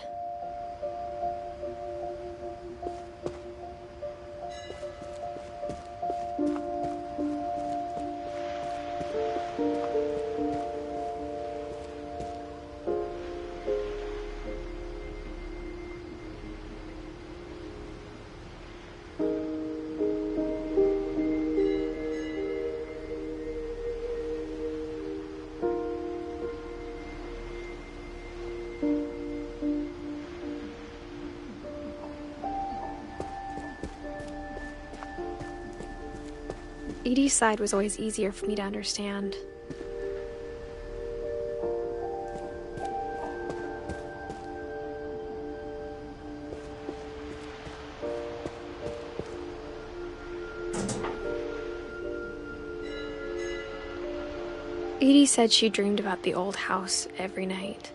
Edie's side was always easier for me to understand. Edie said she dreamed about the old house every night.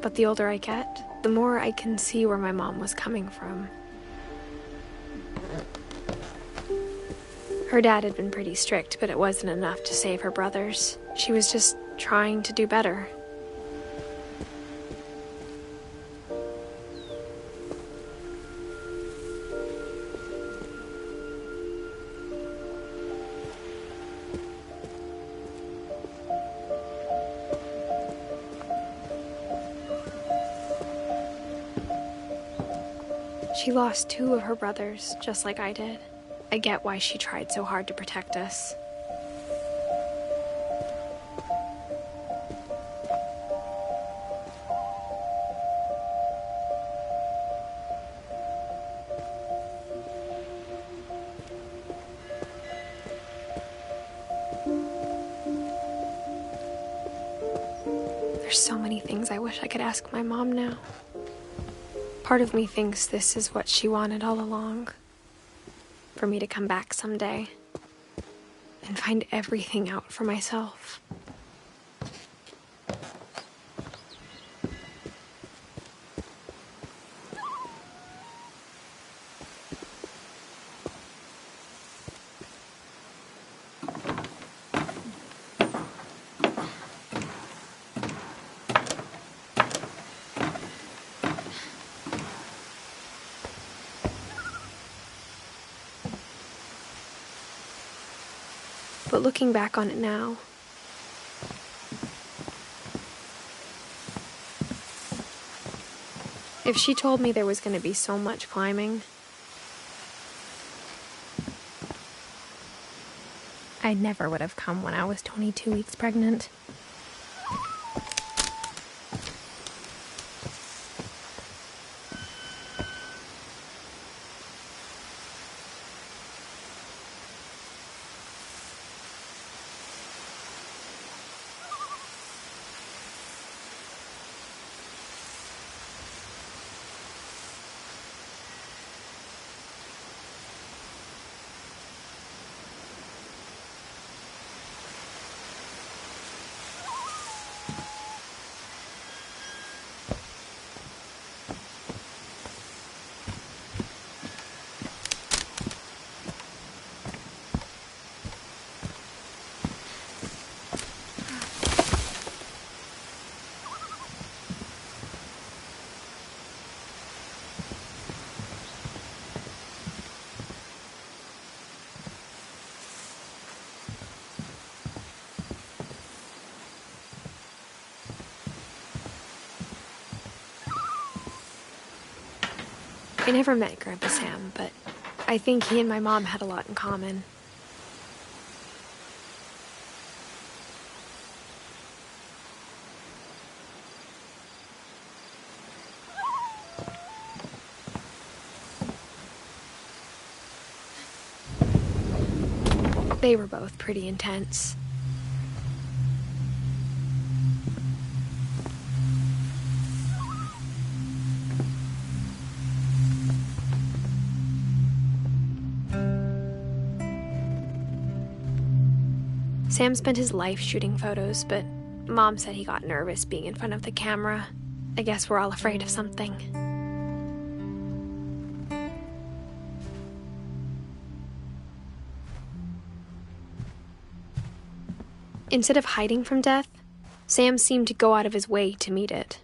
But the older I get, the more I can see where my mom was coming from. Her dad had been pretty strict, but it wasn't enough to save her brothers. She was just trying to do better. She lost 2 of her brothers, just like I did. I get why she tried so hard to protect us. There's so many things I wish I could ask my mom now. Part of me thinks this is what she wanted all along. For me to come back someday and find everything out for myself. But looking back on it now, If she told me there was going to be so much climbing, I never would have come when I was 22 weeks pregnant. I never met Grandpa Sam, but I think he and my mom had a lot in common. They were both pretty intense. Sam spent his life shooting photos, but Mom said he got nervous being in front of the camera. I guess we're all afraid of something. Instead of hiding from death, Sam seemed to go out of his way to meet it.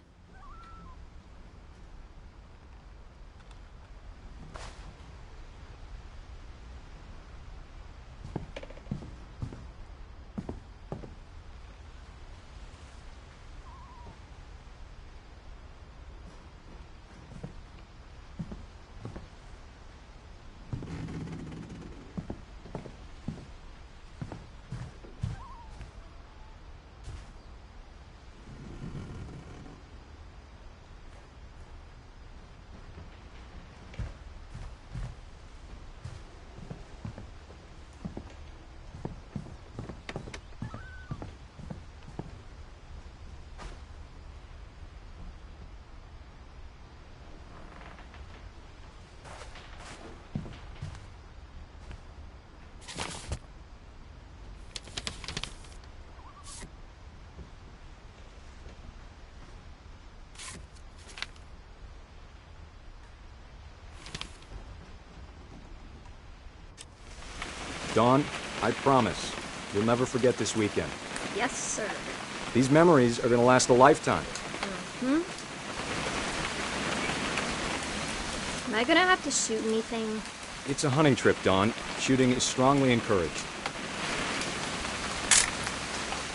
Dawn, I promise, you'll never forget this weekend. Yes, sir. These memories are gonna last a lifetime. Am I gonna have to shoot anything? It's a hunting trip, Dawn. Shooting is strongly encouraged.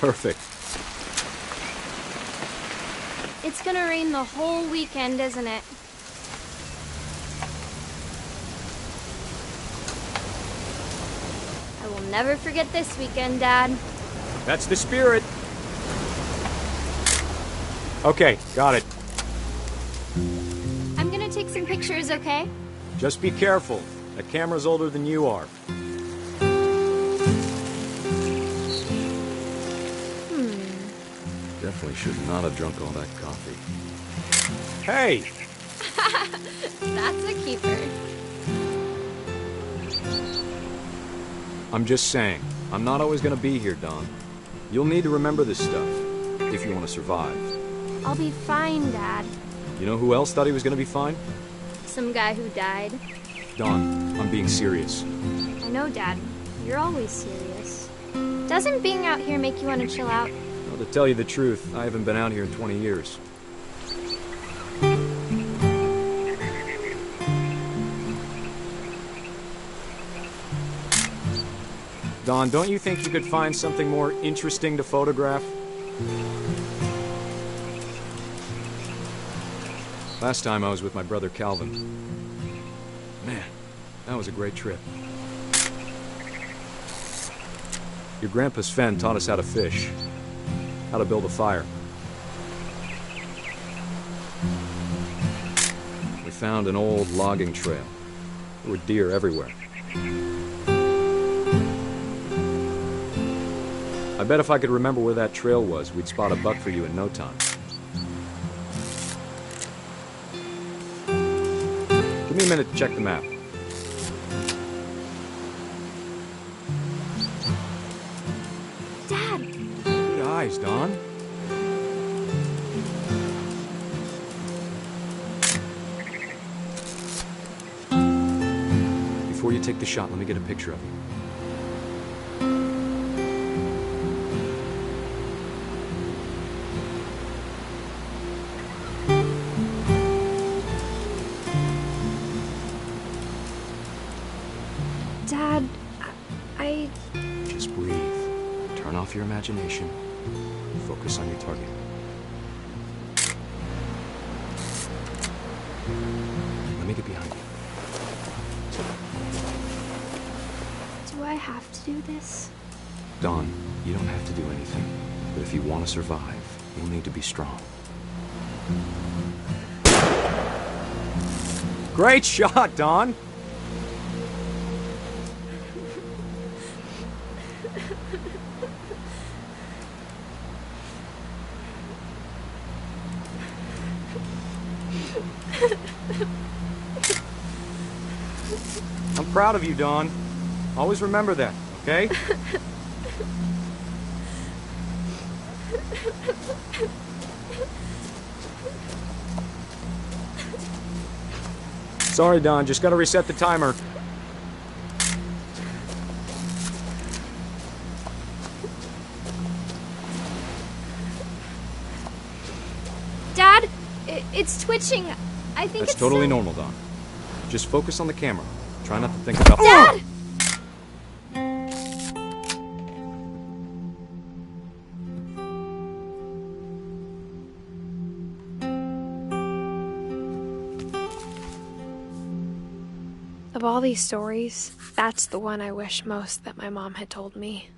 Perfect. It's gonna rain the whole weekend, isn't it? I will never forget this weekend, Dad. That's the spirit. Okay, got it. I'm gonna take some pictures, okay? Just be careful. That camera's older than you are. Definitely should not have drunk all that coffee. Hey! That's a keeper. I'm just saying, I'm not always gonna be here, Dawn. You'll need to remember this stuff, if you want to survive. I'll be fine, Dad. You know who else thought he was gonna be fine? Some guy who died. Dawn, I'm being serious. I know, Dad. You're always serious. Doesn't being out here make you want to chill out? Well, to tell you the truth, I haven't been out here in 20 years. Dawn, don't you think you could find something more interesting to photograph? Last time I was with my brother Calvin. Man, that was a great trip. Your grandpa Sven taught us how to fish, how to build a fire. We found an old logging trail. There were deer everywhere. I bet if I could remember where that trail was, we'd spot a buck for you in no time. Give me a minute to check the map. Dad! Good eyes, Dawn. Before you take the shot, let me get a picture of you. Dad, Just breathe. Turn off your imagination. Focus on your target. Let me get behind you. Do I have to do this? Dawn, you don't have to do anything. But if you want to survive, you'll need to be strong. Great shot, Dawn! I'm proud of you, Dawn. Always remember that, okay? Sorry, Dawn. Just gotta reset the timer. Dad, it's twitching. I think That's it's totally normal, Dawn. Just focus on the camera. Try not to think about... Dad! Of all these stories, that's the one I wish most that my mom had told me.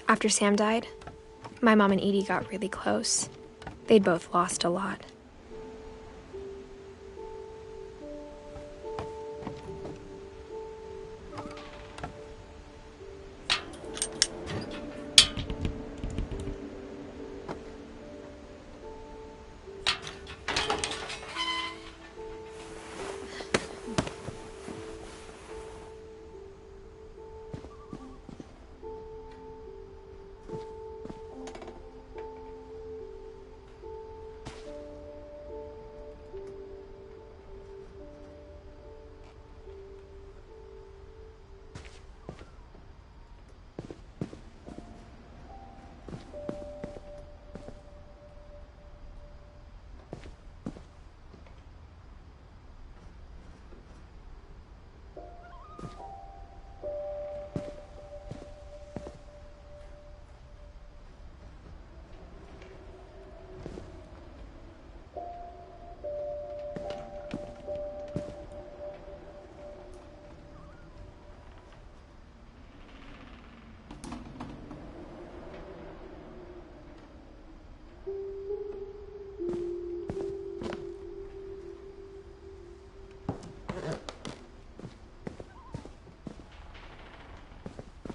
After Sam died, my mom and Edie got really close. They'd both lost a lot.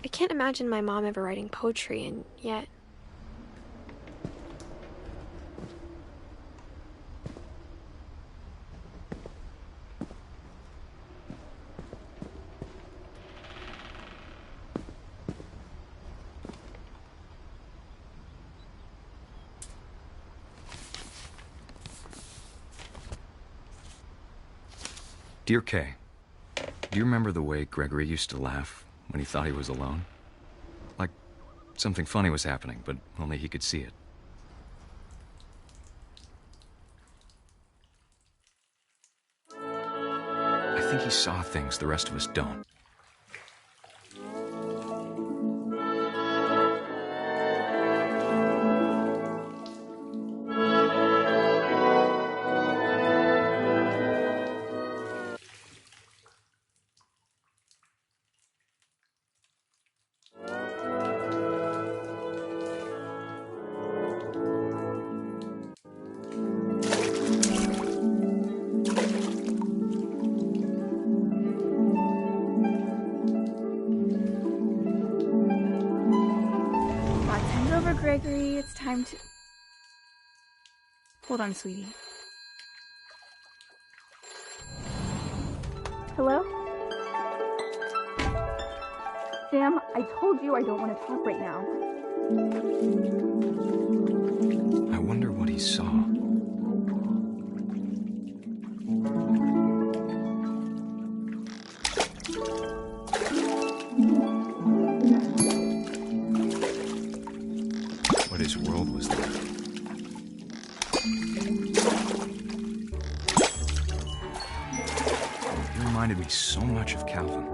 I can't imagine my mom ever writing poetry, and yet... Dear Kay, do you remember the way Gregory used to laugh when he thought he was alone? Like something funny was happening, but only he could see it. I think he saw things the rest of us don't. Gregory, it's time to... Hold on, sweetie. Hello? Sam, I told you I don't want to talk right now. I wonder what he saw. What his world was like. He reminded me so much of Calvin.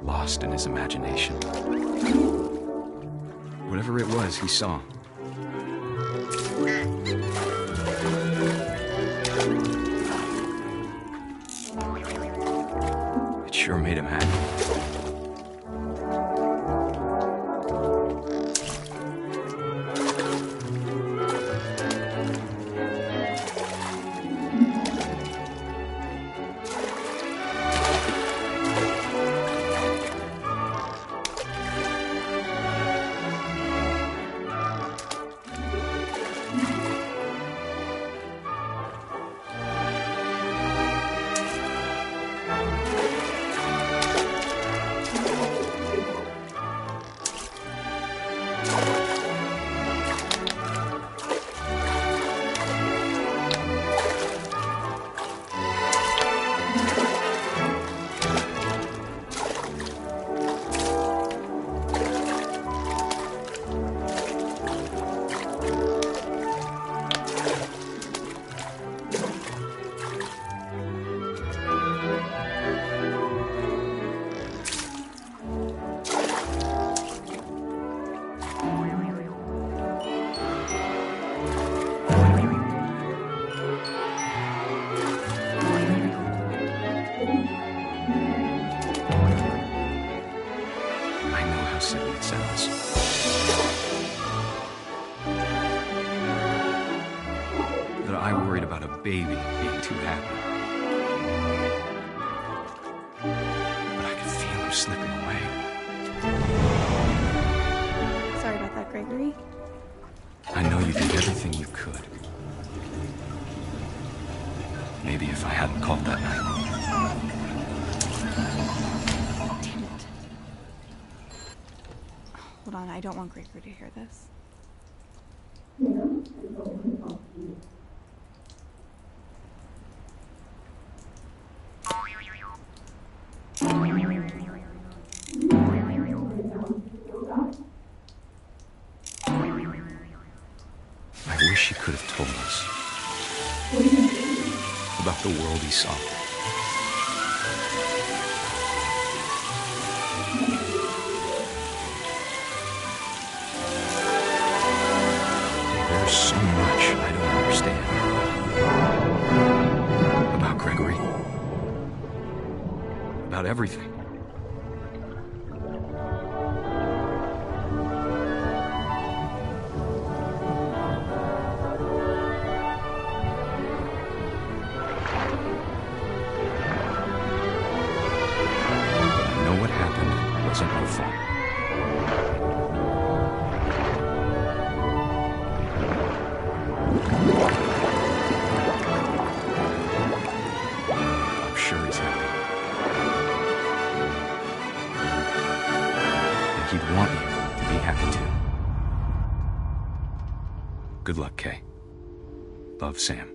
Lost in his imagination. Whatever it was he saw. It sure made him happy. Baby being too happy. But I could feel him slipping away. Sorry about that, Gregory. I know you did everything you could. Maybe if I hadn't called that night. Damn it. Hold on, I don't want Gregory to hear this. I wish he could have told us about the world he saw. There's so much I don't understand about Gregory, about everything. he'd want you to be happy too. Good luck, Kay. Love, Sam.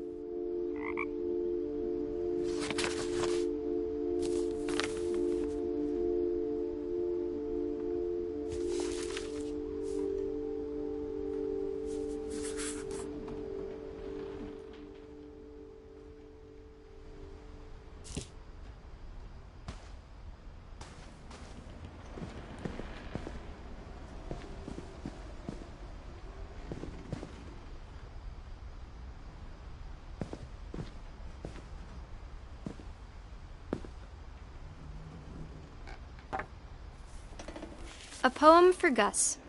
A poem for Gus,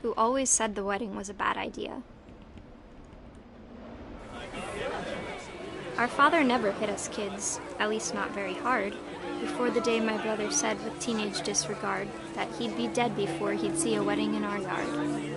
who always said the wedding was a bad idea. Our father never hit us kids, at least not very hard, before the day my brother said with teenage disregard that he'd be dead before he'd see a wedding in our yard.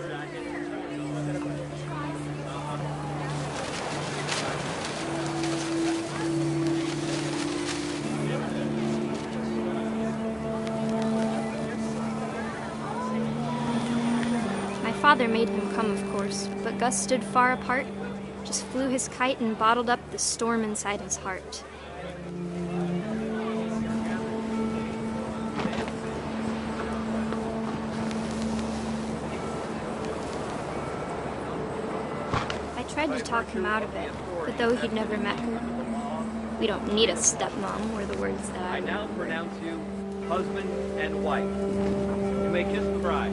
Father made him come, of course, but Gus stood far apart, just flew his kite and bottled up the storm inside his heart. I tried to talk him out of it, but though he'd never met her, we don't need a stepmom, were the words that I now pronounce you husband and wife. You may kiss the bride.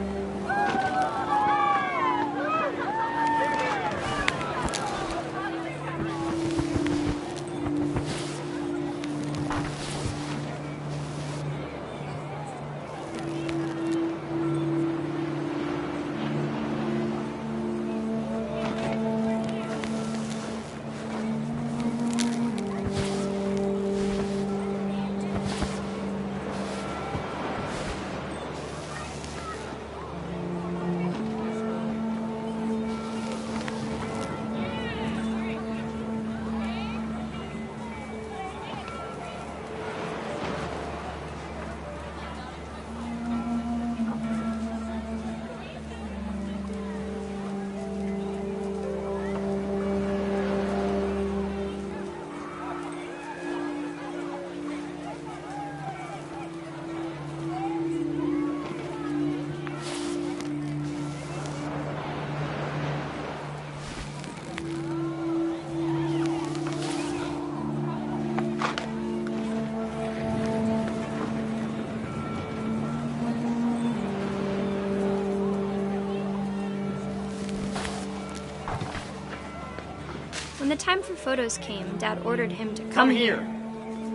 When the time for photos came, Dad ordered him to Come here.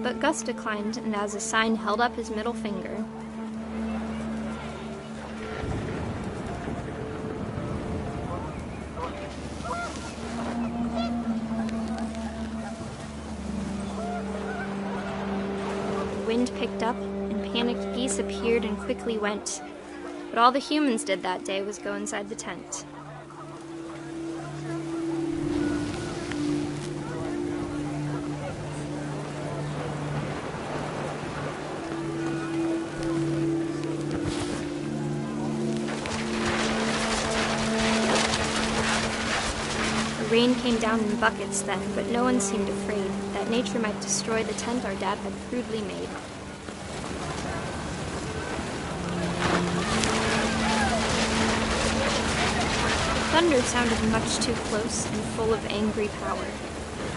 But Gus declined, and as a sign held up his middle finger. The wind picked up, and panicked geese appeared and quickly went. But all the humans did that day was go inside the tent. Rain came down in buckets then, but no one seemed afraid that nature might destroy the tent our dad had crudely made. The thunder sounded much too close and full of angry power.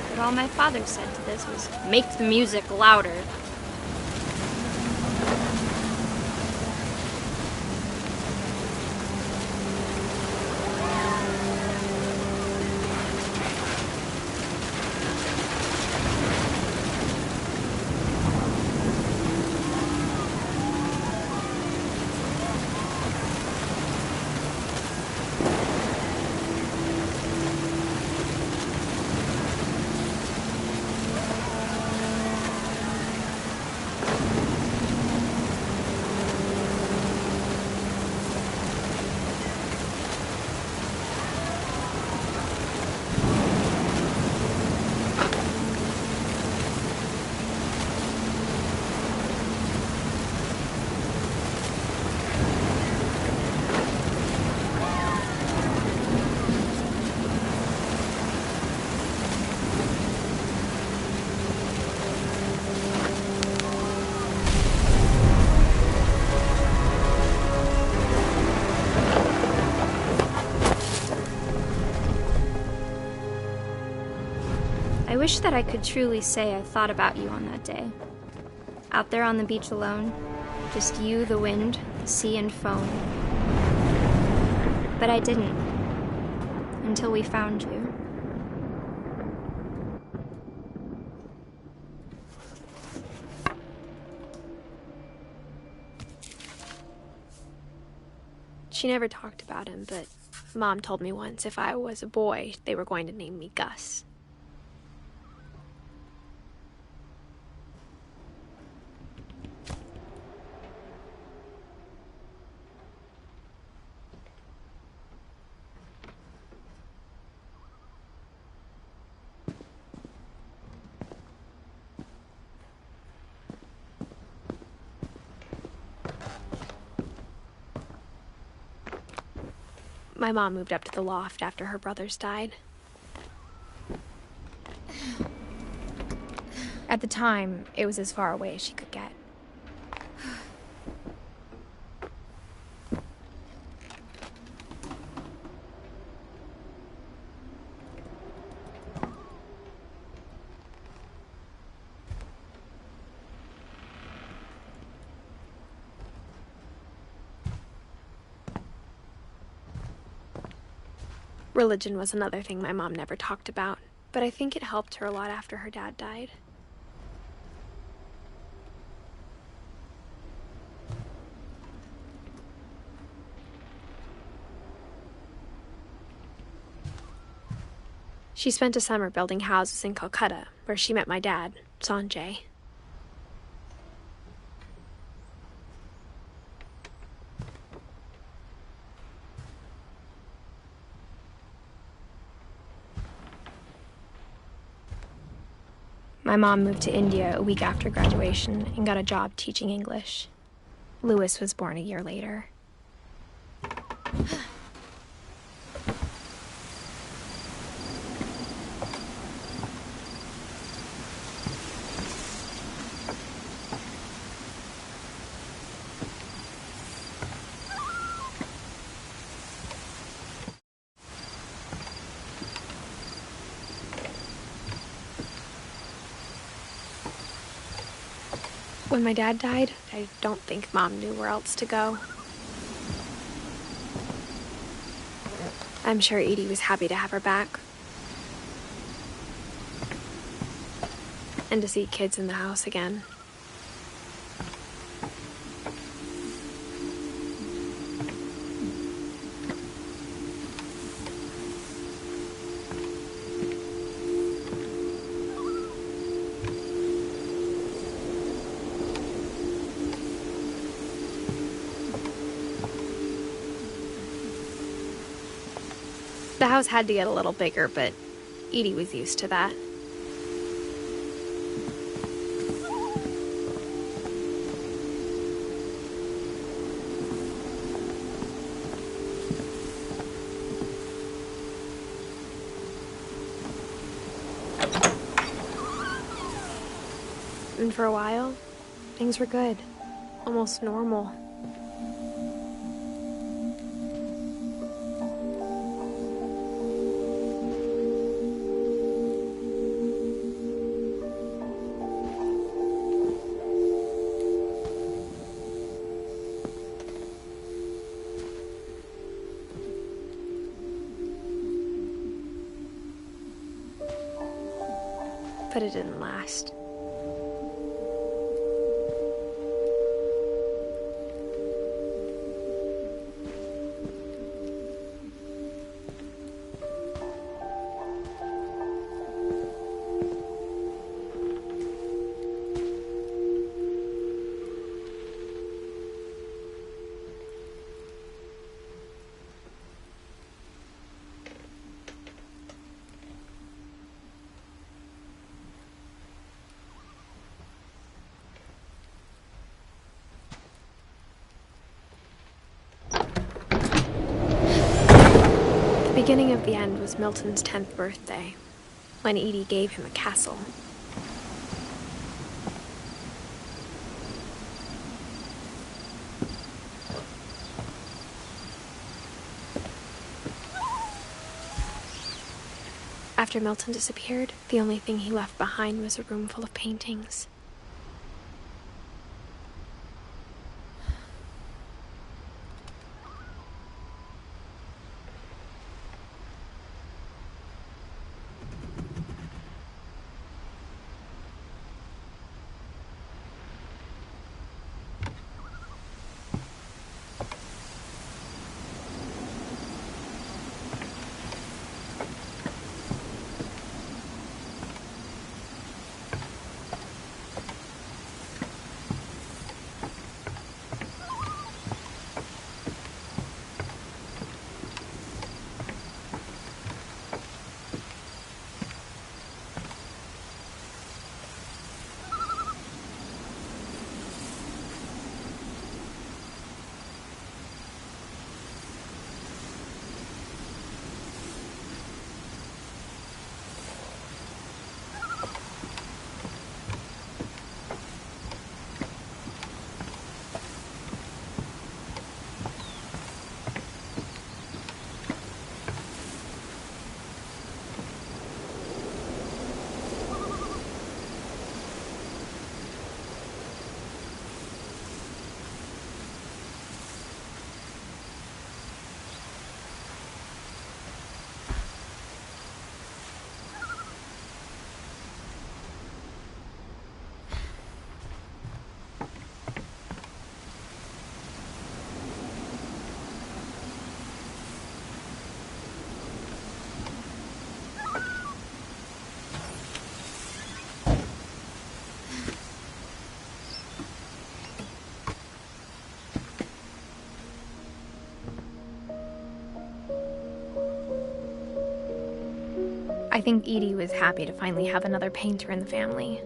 But all my father said to this was, "Make the music louder." wish that I could truly say I thought about you on that day. Out there on the beach alone, just you, the wind, the sea, and foam. But I didn't, until we found you. She never talked about him, but Mom told me once if I was a boy, they were going to name me Gus. My mom moved up to the loft after her brothers died. At the time, it was as far away as she could get. Religion was another thing my mom never talked about, but I think it helped her a lot after her dad died. She spent a summer building houses in Calcutta, where she met my dad, Sanjay. My mom moved to India a week after graduation and got a job teaching English. Louis was born a year later. When my dad died, I don't think Mom knew where else to go. I'm sure Edie was happy to have her back. And to see kids in the house again. The house had to get a little bigger, but Edie was used to that. And for a while, things were good, almost normal. But it didn't last. The beginning of the end was Milton's 10th birthday, when Edie gave him a castle. After Milton disappeared, the only thing he left behind was a room full of paintings. I think Edie was happy to finally have another painter in the family.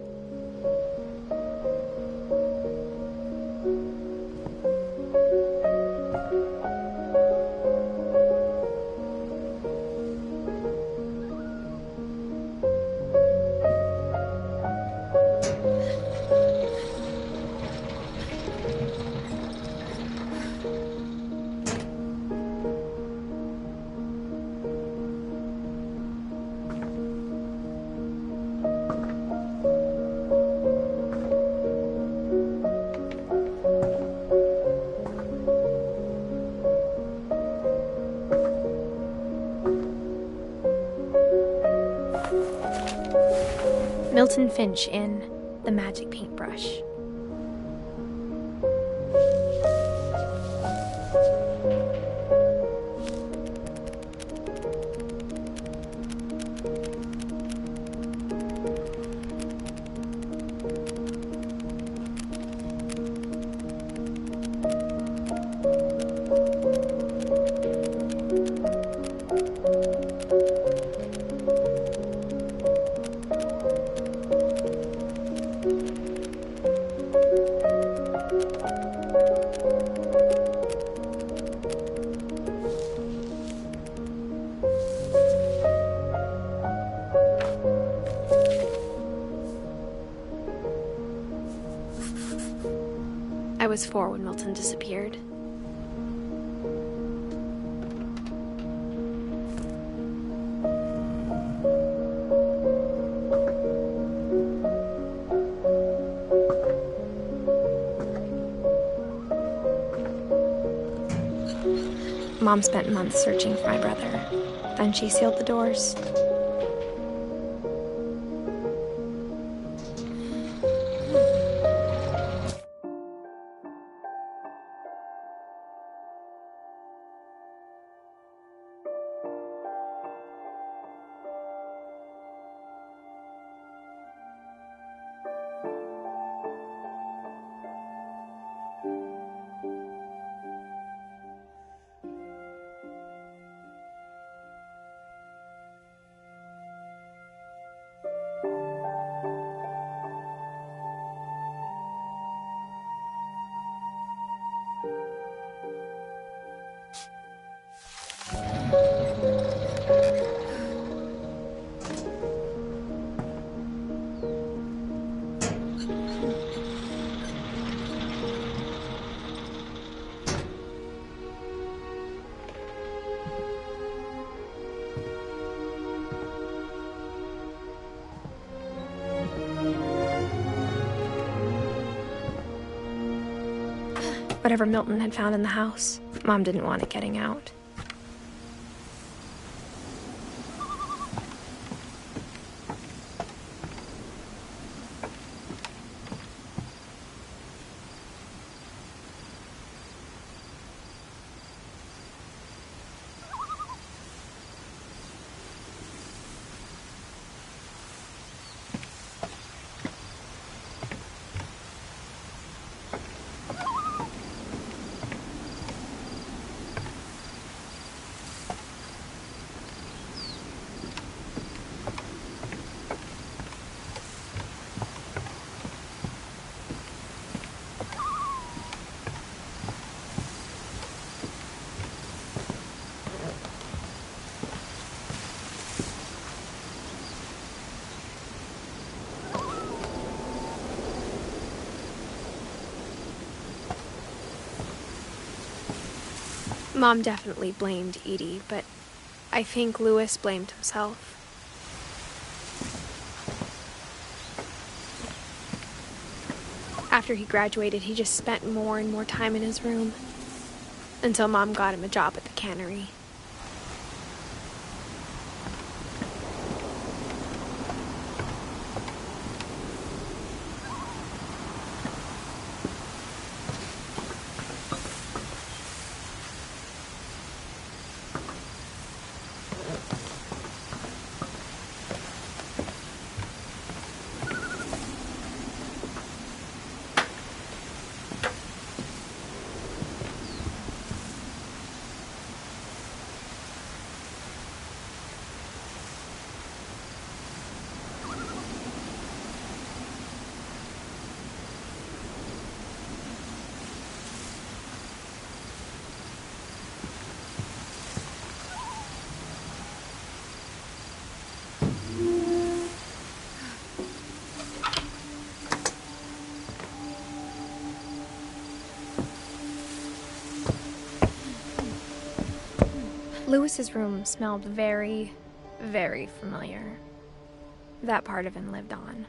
Milton Finch in The Magic Paintbrush. I was 4 when Milton disappeared. Mom spent months searching for my brother. Then she sealed the doors. Whatever Milton had found in the house, Mom didn't want it getting out. Mom definitely blamed Edie, but I think Louis blamed himself. After he graduated, he just spent more and more time in his room, until Mom got him a job at the cannery. Louis's room smelled very, very familiar. That part of him lived on.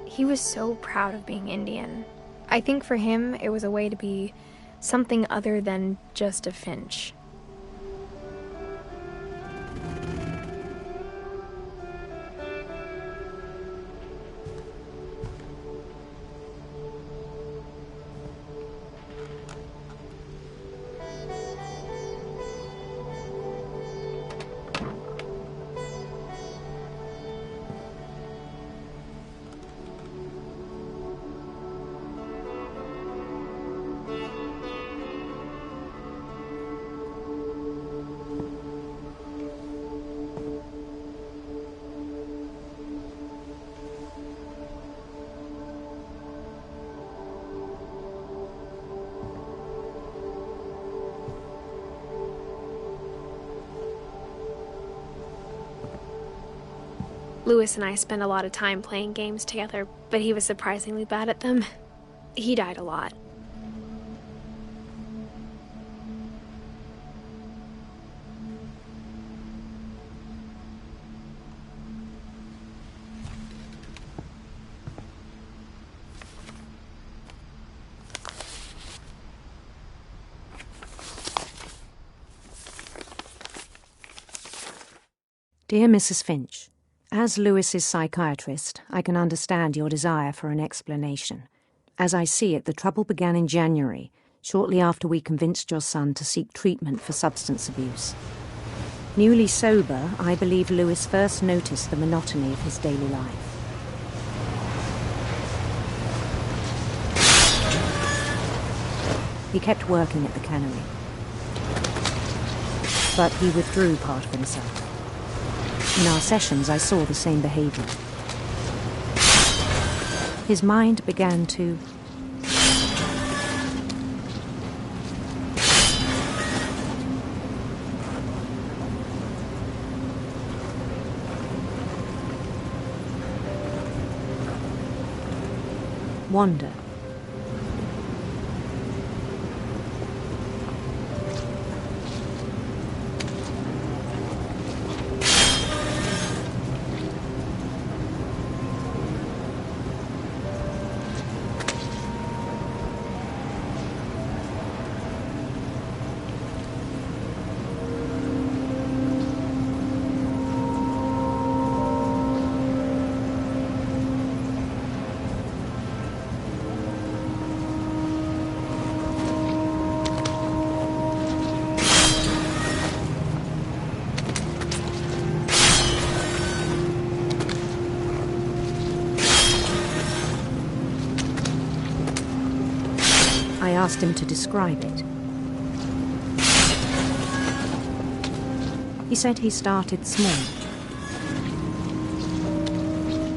He was so proud of being Indian. I think for him, it was a way to be something other than just a Finch. Louis and I spent a lot of time playing games together, but he was surprisingly bad at them. He died a lot. Dear Mrs. Finch, as Louis's psychiatrist, I can understand your desire for an explanation. As I see it, the trouble began in January, shortly after we convinced your son to seek treatment for substance abuse. Newly sober, I believe Louis first noticed the monotony of his daily life. He kept working at the cannery, but he withdrew part of himself. In our sessions, I saw the same behavior. His mind began to wander. asked him to describe it. He said he started small,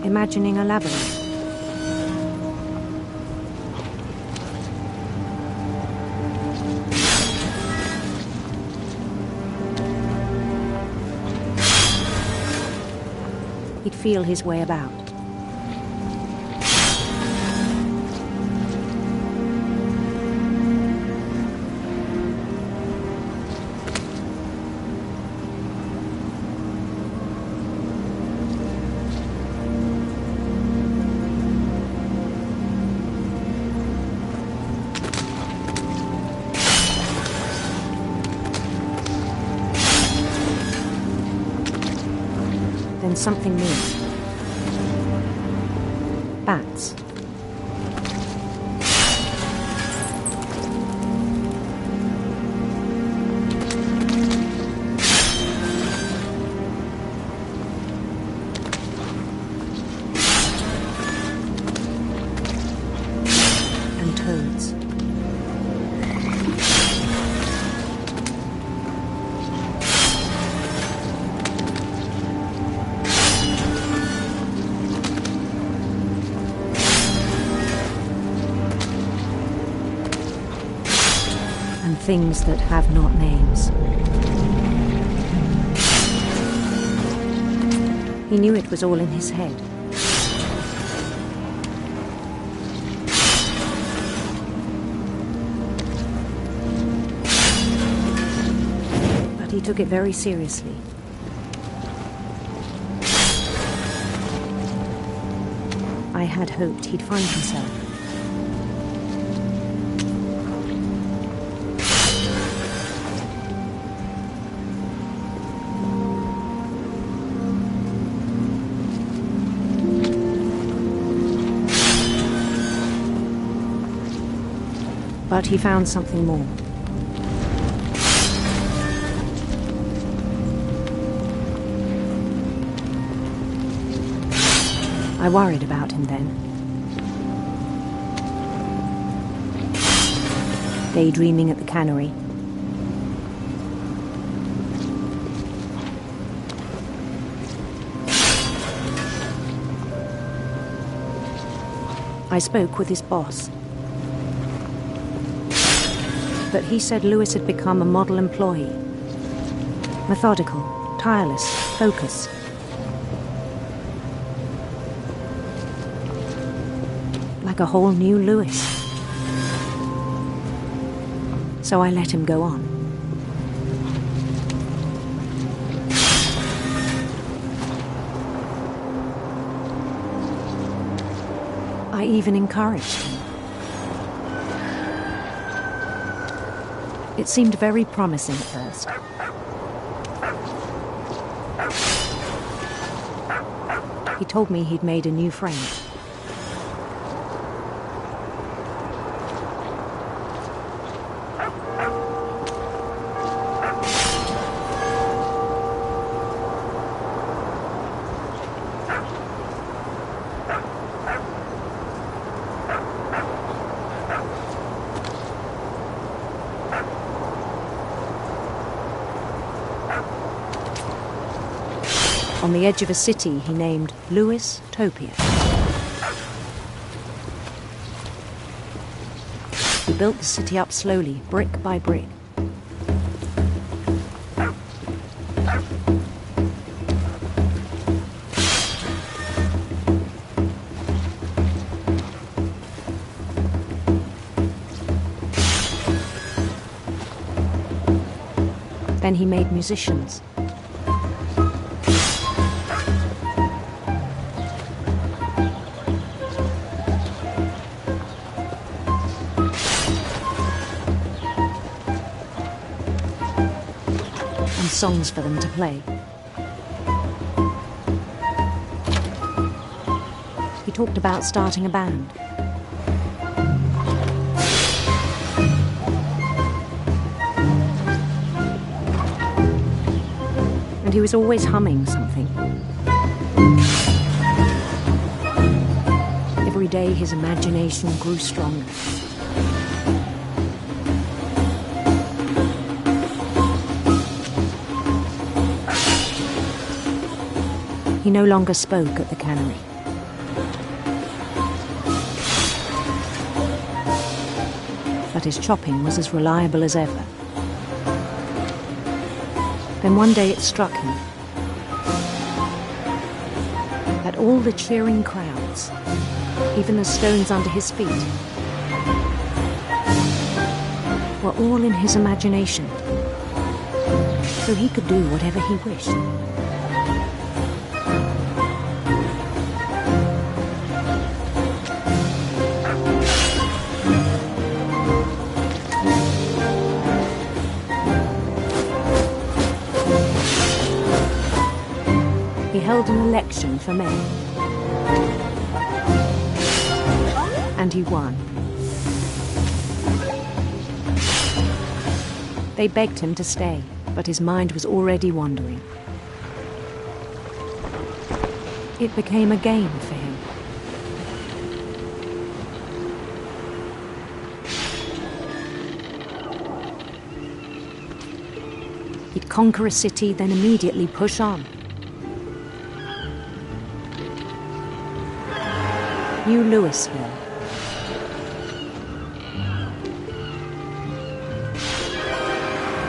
imagining a labyrinth. He'd feel his way about. Then something moved. Bats. And toads. Things that have not names. He knew it was all in his head. But he took it very seriously. I had hoped he'd find himself. But he found something more. I worried about him then. Daydreaming at the cannery. I spoke with his boss. But he said Lewis had become a model employee. Methodical, tireless, focused. Like a whole new Lewis. So I let him go on. I even encouraged him. It seemed very promising at first. He told me he'd made a new friend. On the edge of a city he named Lewis Topia. He built the city up slowly, brick by brick. Then he made musicians. Songs for them to play. He talked about starting a band. And he was always humming something. Every day his imagination grew stronger. He no longer spoke at the cannery. But his chopping was as reliable as ever. Then one day it struck him that all the cheering crowds, even the stones under his feet, were all in his imagination, so he could do whatever he wished. He held an election for mayor, and he won. They begged him to stay, but his mind was already wandering. It became a game for him. He'd conquer a city, then immediately push on. New Louisville.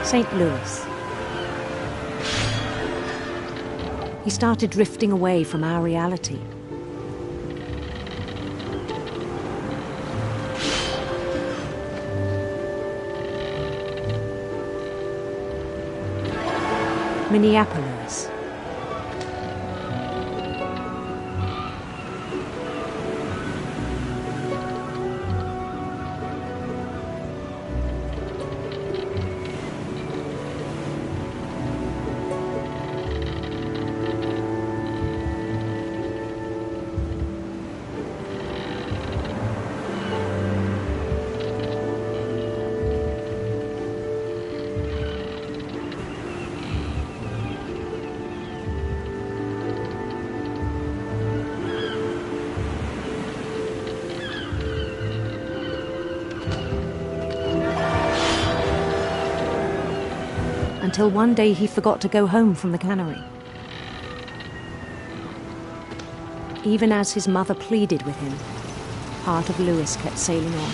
St. Louis. He started drifting away from our reality. Minneapolis. Until one day he forgot to go home from the cannery. Even as his mother pleaded with him, Heart of Louis kept sailing on.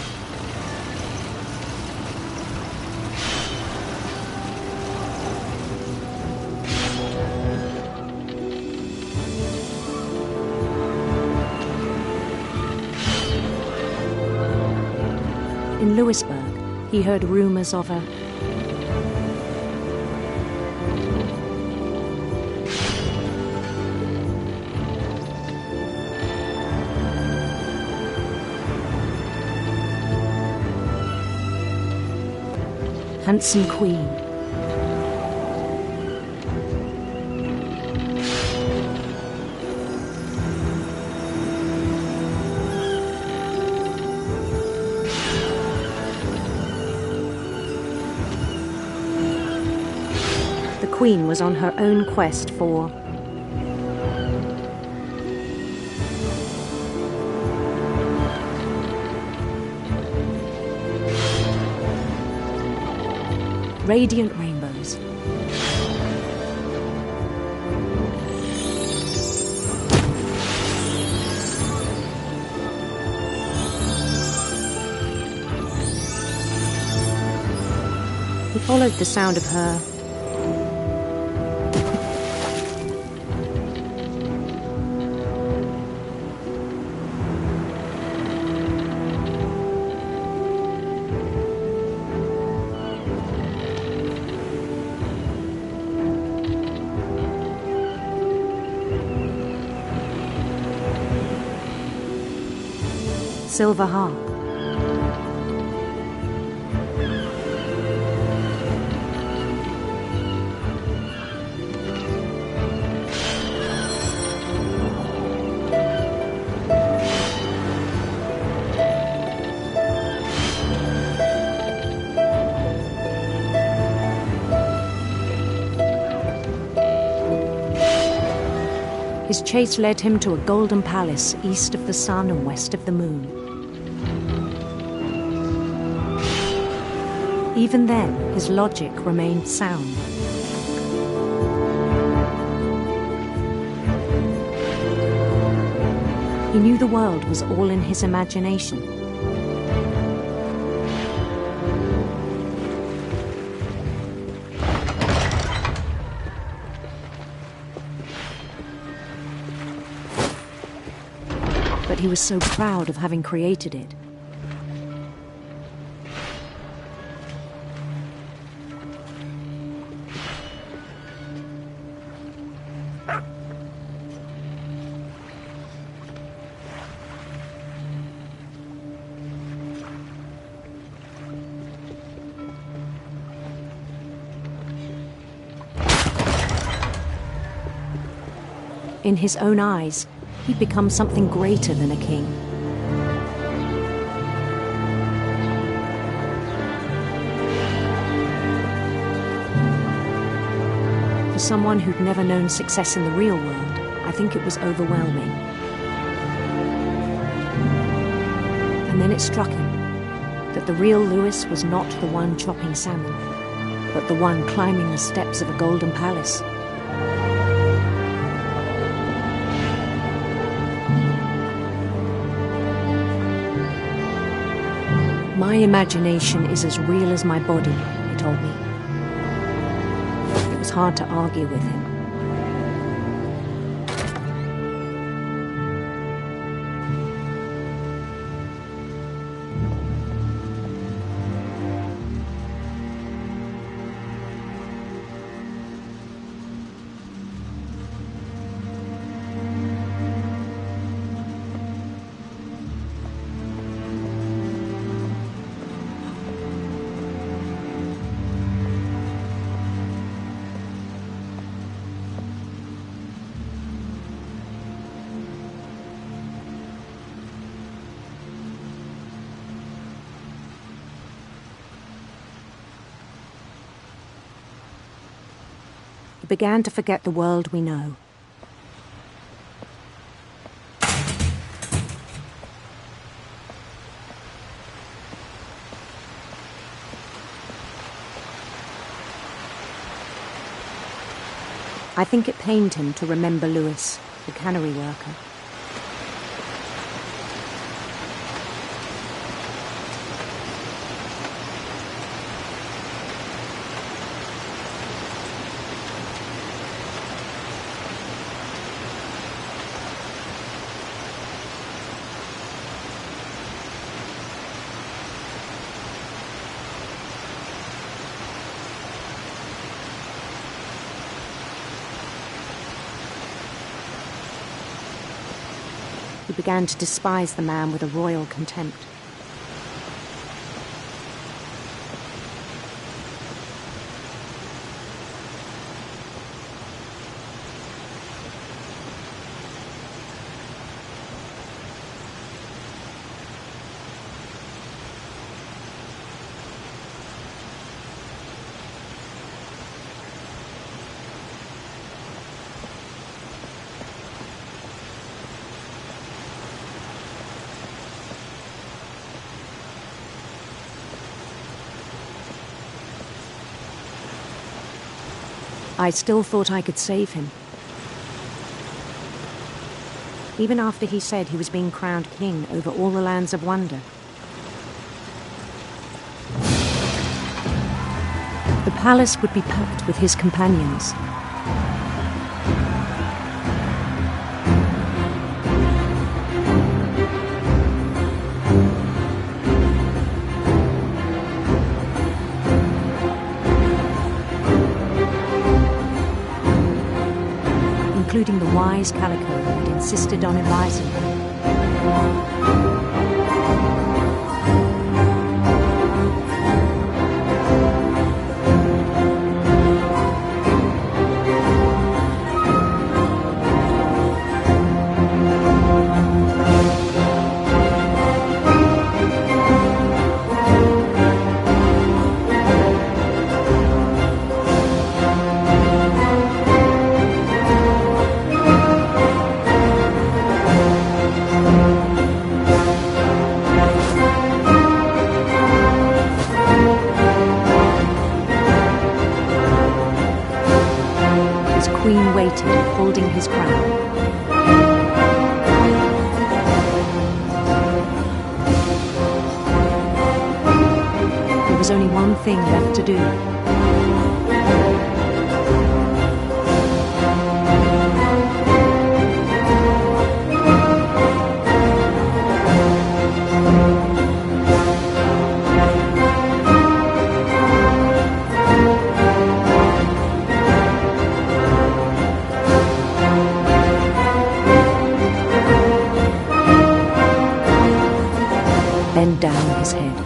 In Louisburg, he heard rumors of a handsome queen. The queen was on her own quest for radiant rainbows. He followed the sound of her silver harp. His chase led him to a golden palace east of the sun and west of the moon. Even then, his logic remained sound. knew the world was all in his imagination. But he was so proud of having created it. In his own eyes, he'd become something greater than a king. For someone who'd never known success in the real world, I think it was overwhelming. And then it struck him that the real Lewis was not the one chopping salmon, but the one climbing the steps of a golden palace. My imagination is as real as my body, he told me. It was hard to argue with him. Began to forget the world we know. I think it pained him to remember Lewis, the cannery worker. He began to despise the man with a royal contempt. I still thought I could save him. Even after he said he was being crowned king over all the lands of wonder. The palace would be packed with his companions. Including the wise Calico who had insisted on advising him. Queen waited, holding his crown. thing left to do. Bend down his head.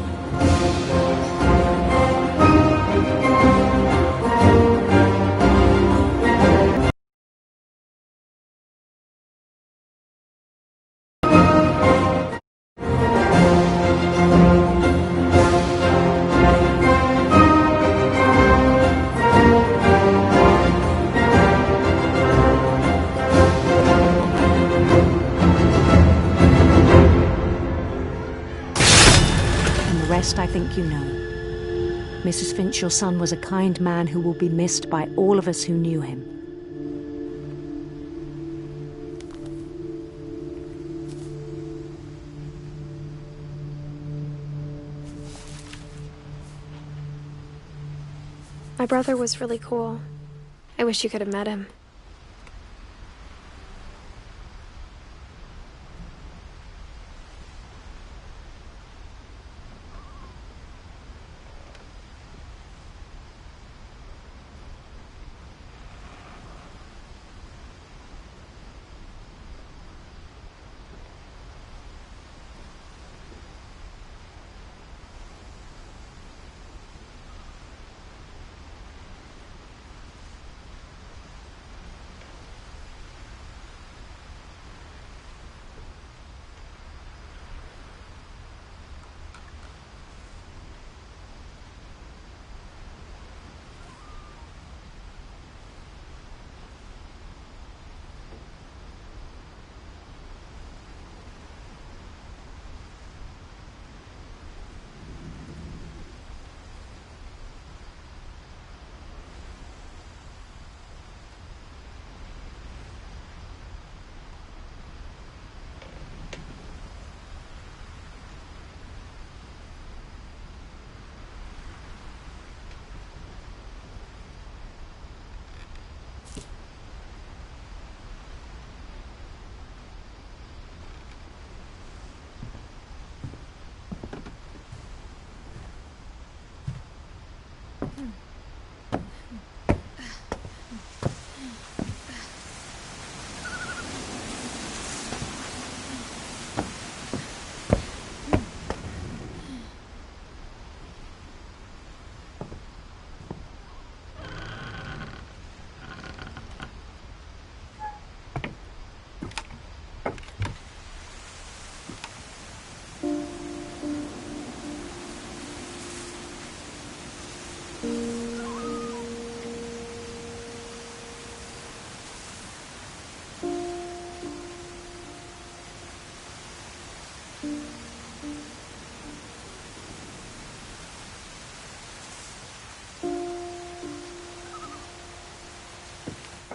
I think you know. Mrs. Finch, your son was a kind man who will be missed by all of us who knew him. My brother was really cool. I wish you could have met him.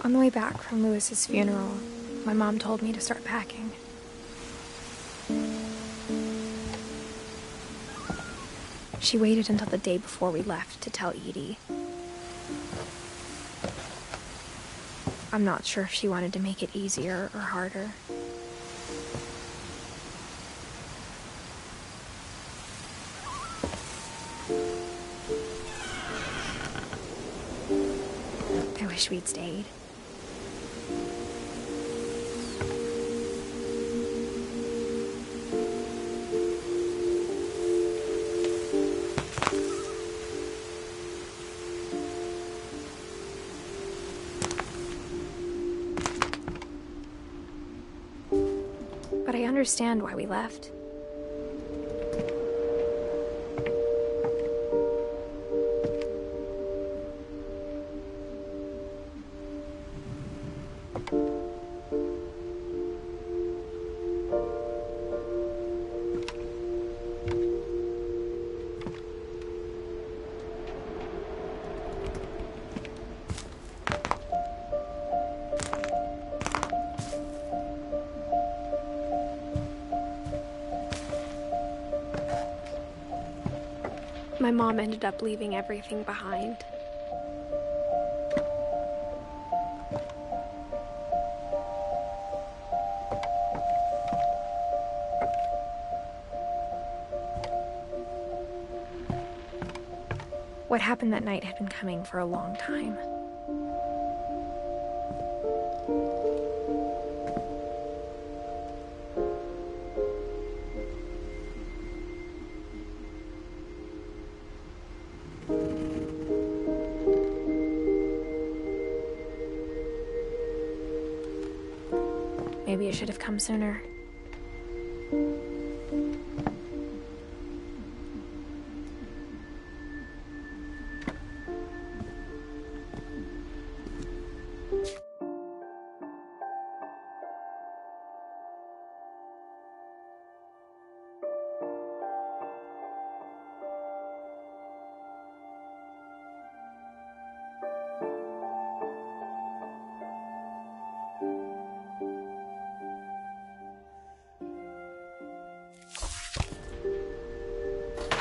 On the way back from Lewis's funeral, my mom told me to start packing. She waited until the day before we left to tell Edie. I'm not sure if she wanted to make it easier or harder. I wish we'd stayed. But I understand why we left. My mom ended up leaving everything behind. What happened that night had been coming for a long time. Maybe it should have come sooner.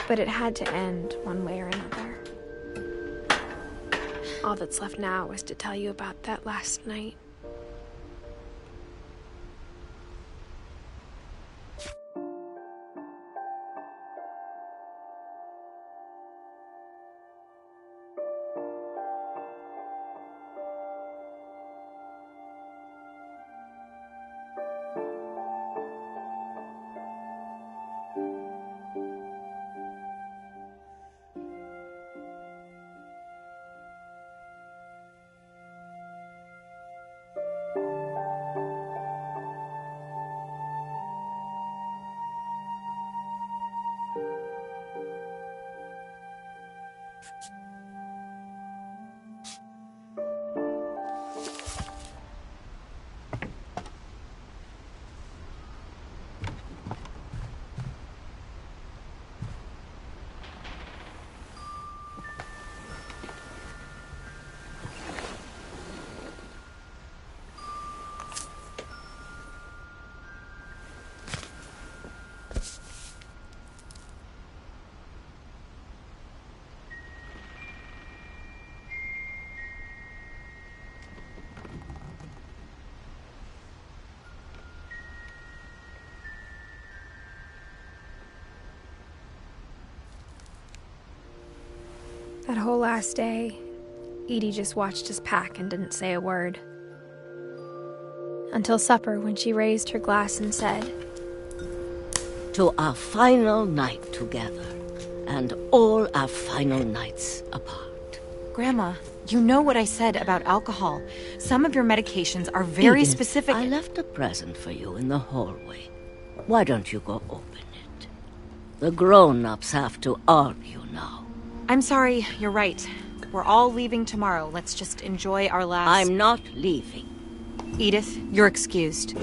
But it had to end one way or another. All that's left now is to tell you about that last night. That whole last day, Edie just watched us pack and didn't say a word. Until supper, when she raised her glass and said, "To our final night together, and all our final nights apart." Grandma, you know what I said about alcohol. Some of your medications are very Edith, specific. I left a present for you in the hallway. Why don't you go open it? The grown-ups have to argue now. I'm sorry, you're right. We're all leaving tomorrow. Let's just enjoy our last... I'm not leaving. Edith, you're excused.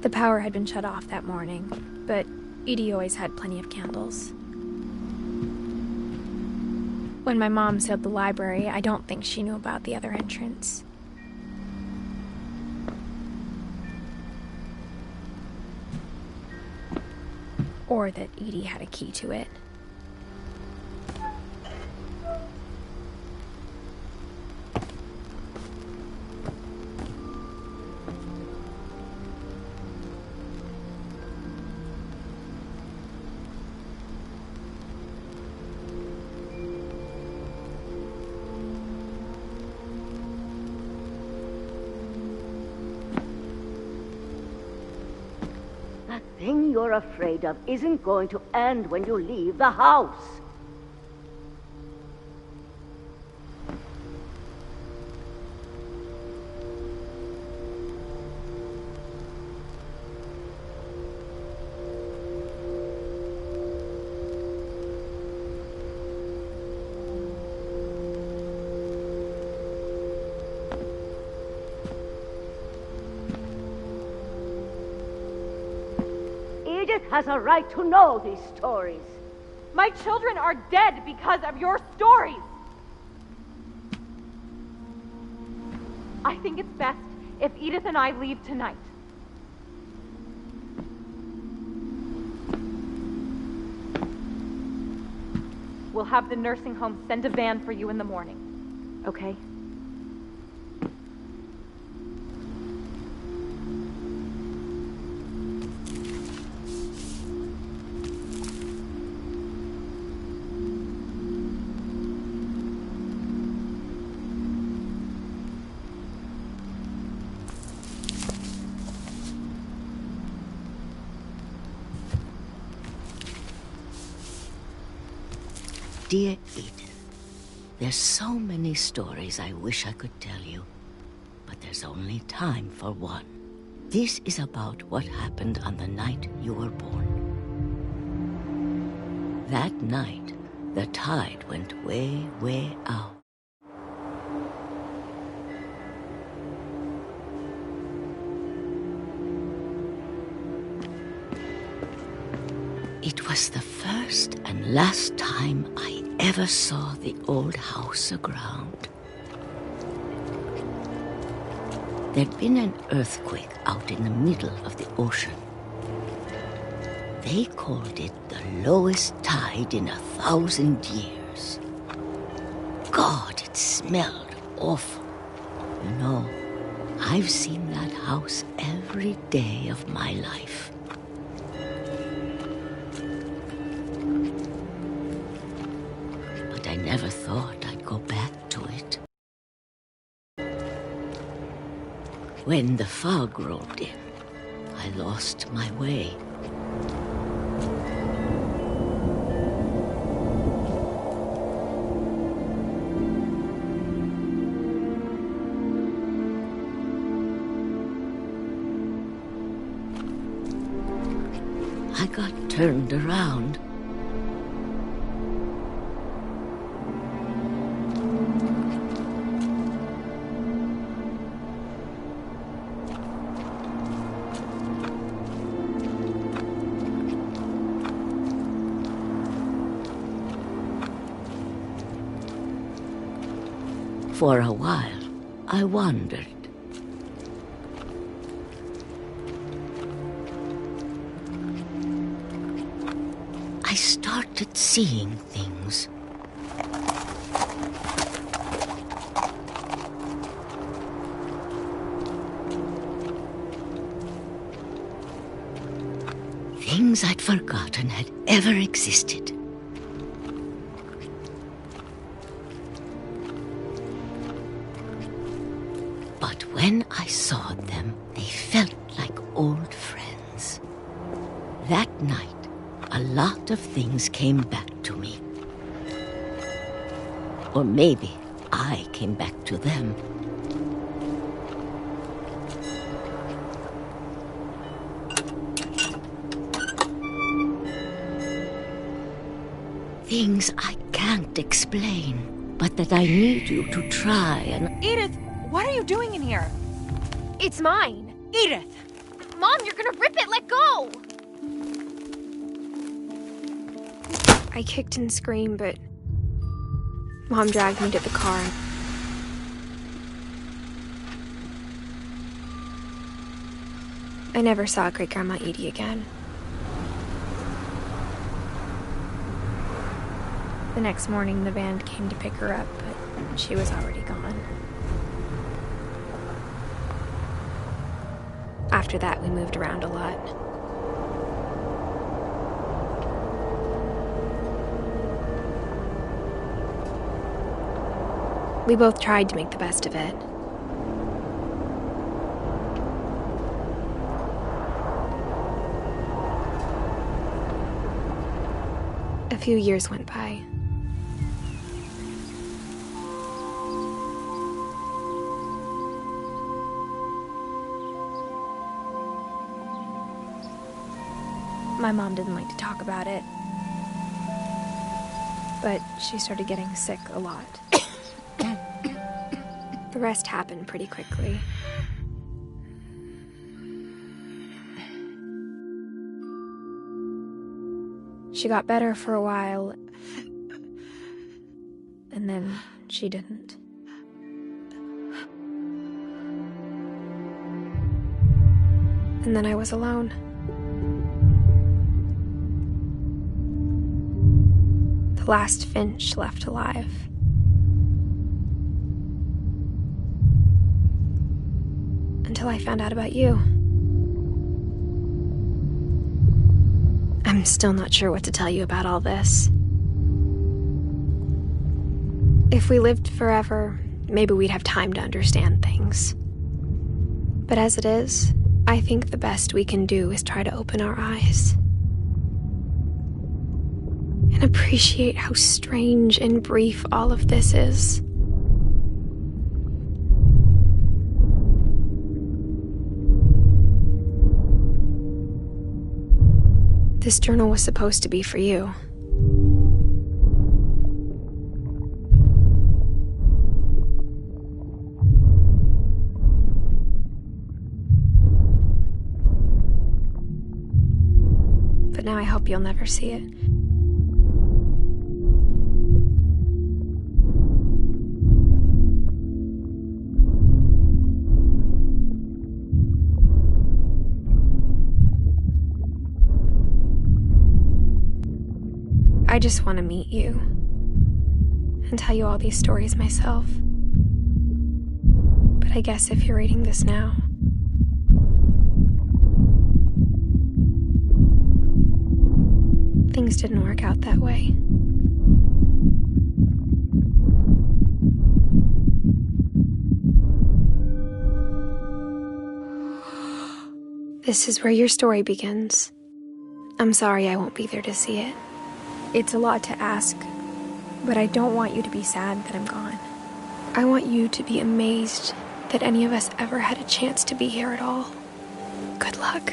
The power had been shut off that morning, but Edie always had plenty of candles. When my mom sealed the library, I don't think she knew about the other entrance. Or that Edie had a key to it. The thing you're afraid of isn't going to end when you leave the house. Edith has a right to know these stories. My children are dead because of your stories. I think it's best if Edith and I leave tonight. We'll have the nursing home send a van for you in the morning, okay? Dear Edith, there's so many stories I wish I could tell you, but there's only time for one. This is about what happened on the night you were born. That night, the tide went way, way out. It was the first and last time I ever saw the old house aground. There'd been an earthquake out in the middle of the ocean. They called it the lowest tide in 1,000 years. God, it smelled awful. You know, I've seen that house every day of my life. I never thought I'd go back to it. When the fog rolled in, I lost my way. I got turned around. For a while, I wondered. I started seeing things. Things I'd forgotten had ever existed. But when I saw them, they felt like old friends. That night, a lot of things came back to me. Or maybe I came back to them. Things I can't explain, but that I need you to try and... Edith, what are you doing in here? It's mine. Edith! Mom, you're gonna rip it! Let go! I kicked and screamed, but Mom dragged me to the car. I never saw Great-Grandma Edie again. The next morning, the van came to pick her up, but she was already gone. After that, we moved around a lot. We both tried to make the best of it. A few years went by. My mom didn't like to talk about it, but she started getting sick a lot. The rest happened pretty quickly. She got better for a while, and then she didn't. And then I was alone. The last Finch left alive. Until I found out about you. I'm still not sure what to tell you about all this. If we lived forever, maybe we'd have time to understand things. But as it is, I think the best we can do is try to open our eyes. And appreciate how strange and brief all of this is. This journal was supposed to be for you. But now I hope you'll never see it. I just want to meet you and tell you all these stories myself. But I guess if you're reading this now, things didn't work out that way. This is where your story begins. I'm sorry I won't be there to see it. It's a lot to ask, but I don't want you to be sad that I'm gone. I want you to be amazed that any of us ever had a chance to be here at all. Good luck.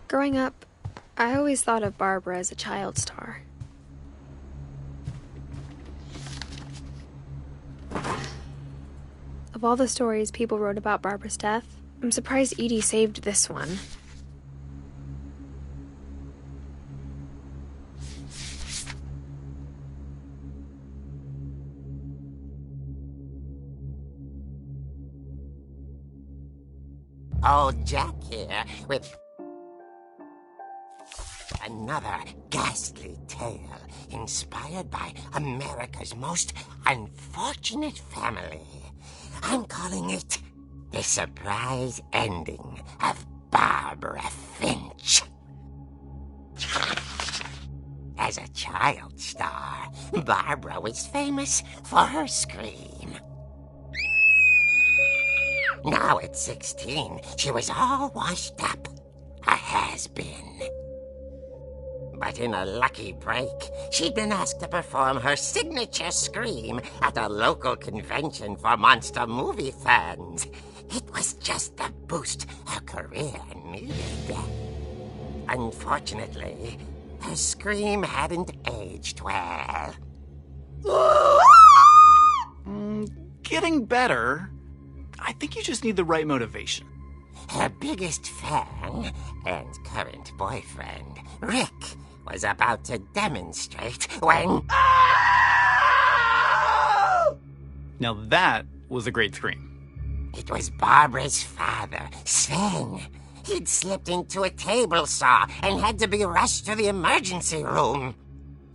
Growing up, I always thought of Barbara as a child star. Of all the stories people wrote about Barbara's death, I'm surprised Edie saved this one. Old Jack here with another ghastly tale inspired by America's most unfortunate family. I'm calling it The Surprise Ending of Barbara Finch. As a child star, Barbara was famous for her scream. Now at 16, she was all washed up, a has-been. But in a lucky break, she'd been asked to perform her signature scream at a local convention for monster movie fans. It was just the boost her career needed. Unfortunately, her scream hadn't aged well. Getting better. I think you just need the right motivation. Her biggest fan and current boyfriend, Rick, was about to demonstrate when... Now that was a great scream. It was Barbara's father, Sven. He'd slipped into a table saw and had to be rushed to the emergency room.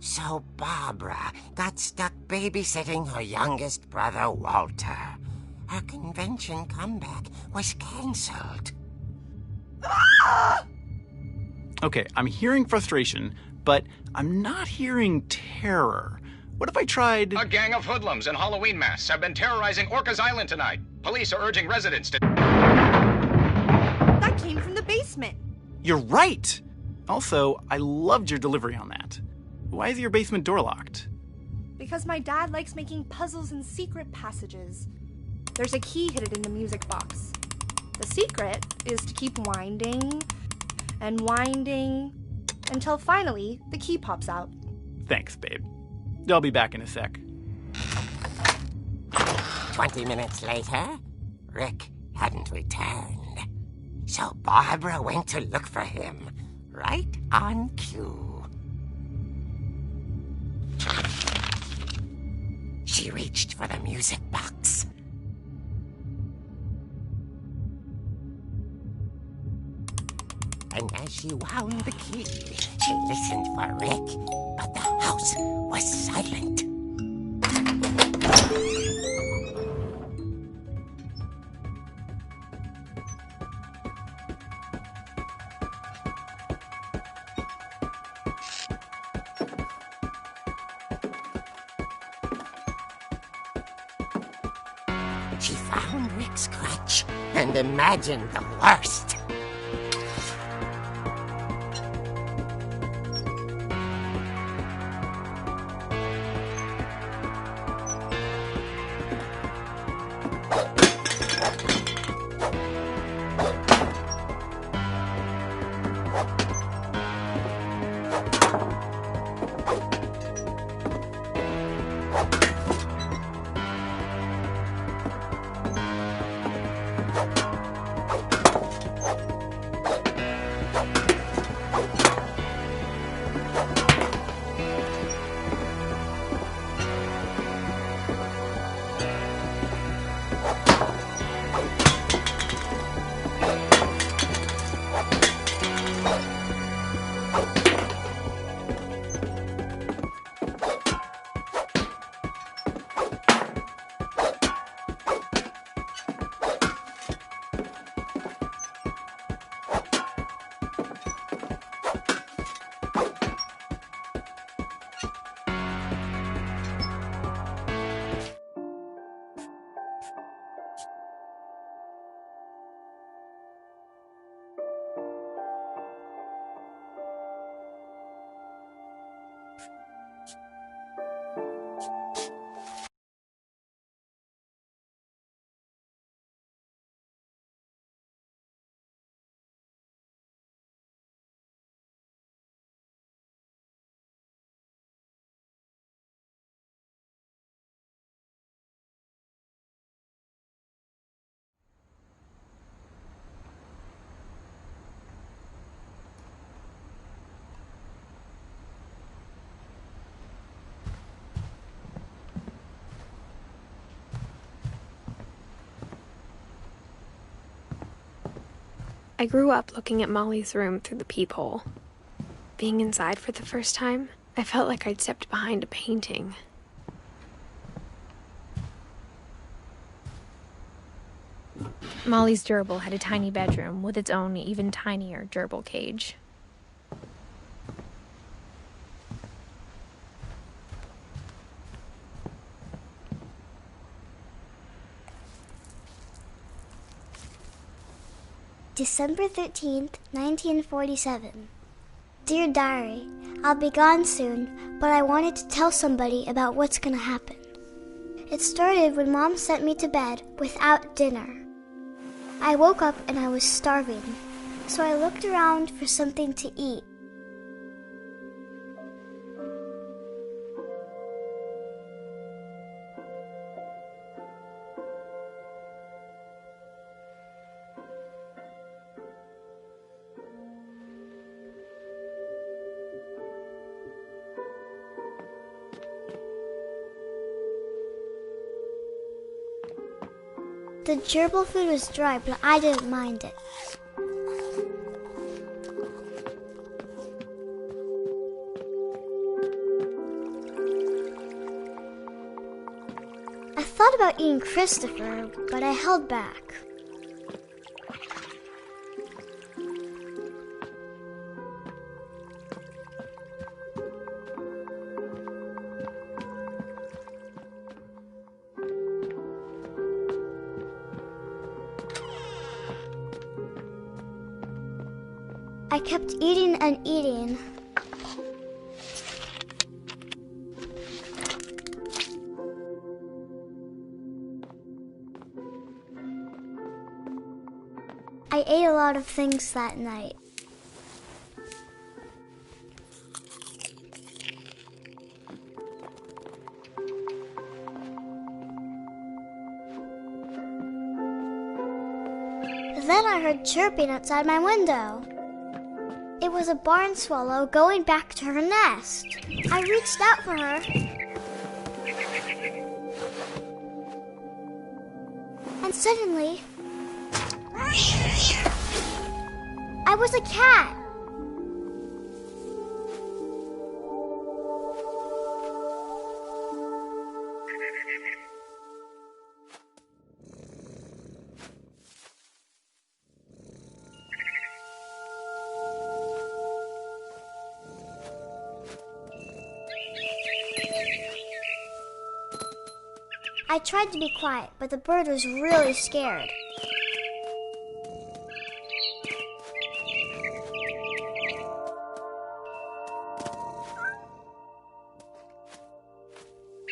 So Barbara got stuck babysitting her youngest brother, Walter. Her convention comeback was cancelled. Okay, I'm hearing frustration, but I'm not hearing terror. What if I tried... A gang of hoodlums in Halloween masks have been terrorizing Orcas Island tonight. Police are urging residents to... That came from the basement. You're right! Also, I loved your delivery on that. Why is your basement door locked? Because my dad likes making puzzles and secret passages. There's a key hidden in the music box. The secret is to keep winding and winding until finally the key pops out. Thanks, babe. I'll be back in a sec. 20 minutes later, Rick hadn't returned. So Barbara went to look for him, right on cue. She reached for the music box. And as she wound the key, she listened for Rick, but the house was silent. She found Rick's crutch and imagined the worst. I grew up looking at Molly's room through the peephole. Being inside for the first time, I felt like I'd stepped behind a painting. Molly's gerbil had a tiny bedroom with its own even tinier gerbil cage. December 13th, 1947. Dear Diary, I'll be gone soon, but I wanted to tell somebody about what's gonna happen. It started when Mom sent me to bed without dinner. I woke up and I was starving, so I looked around for something to eat. The gerbil food was dry, but I didn't mind it. thought about eating Christopher, but I held back. I kept eating and eating. I ate a lot of things that night. Then I heard chirping outside my window. It was a barn swallow going back to her nest. I reached out for her. And suddenly, I was a cat. I tried to be quiet, but the bird was really scared.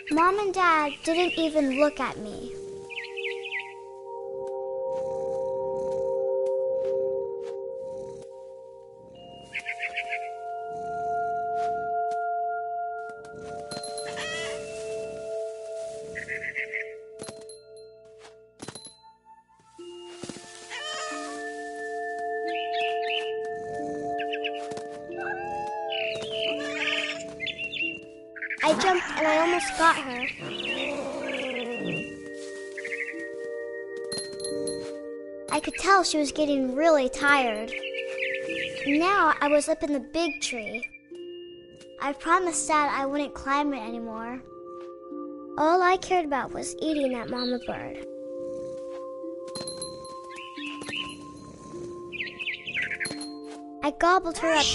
Mom and Dad didn't even look at me. I jumped and I almost got her. I could tell she was getting really tired. Now I was up in the big tree. I promised Dad I wouldn't climb it anymore. All I cared about was eating that mama bird. I gobbled her up.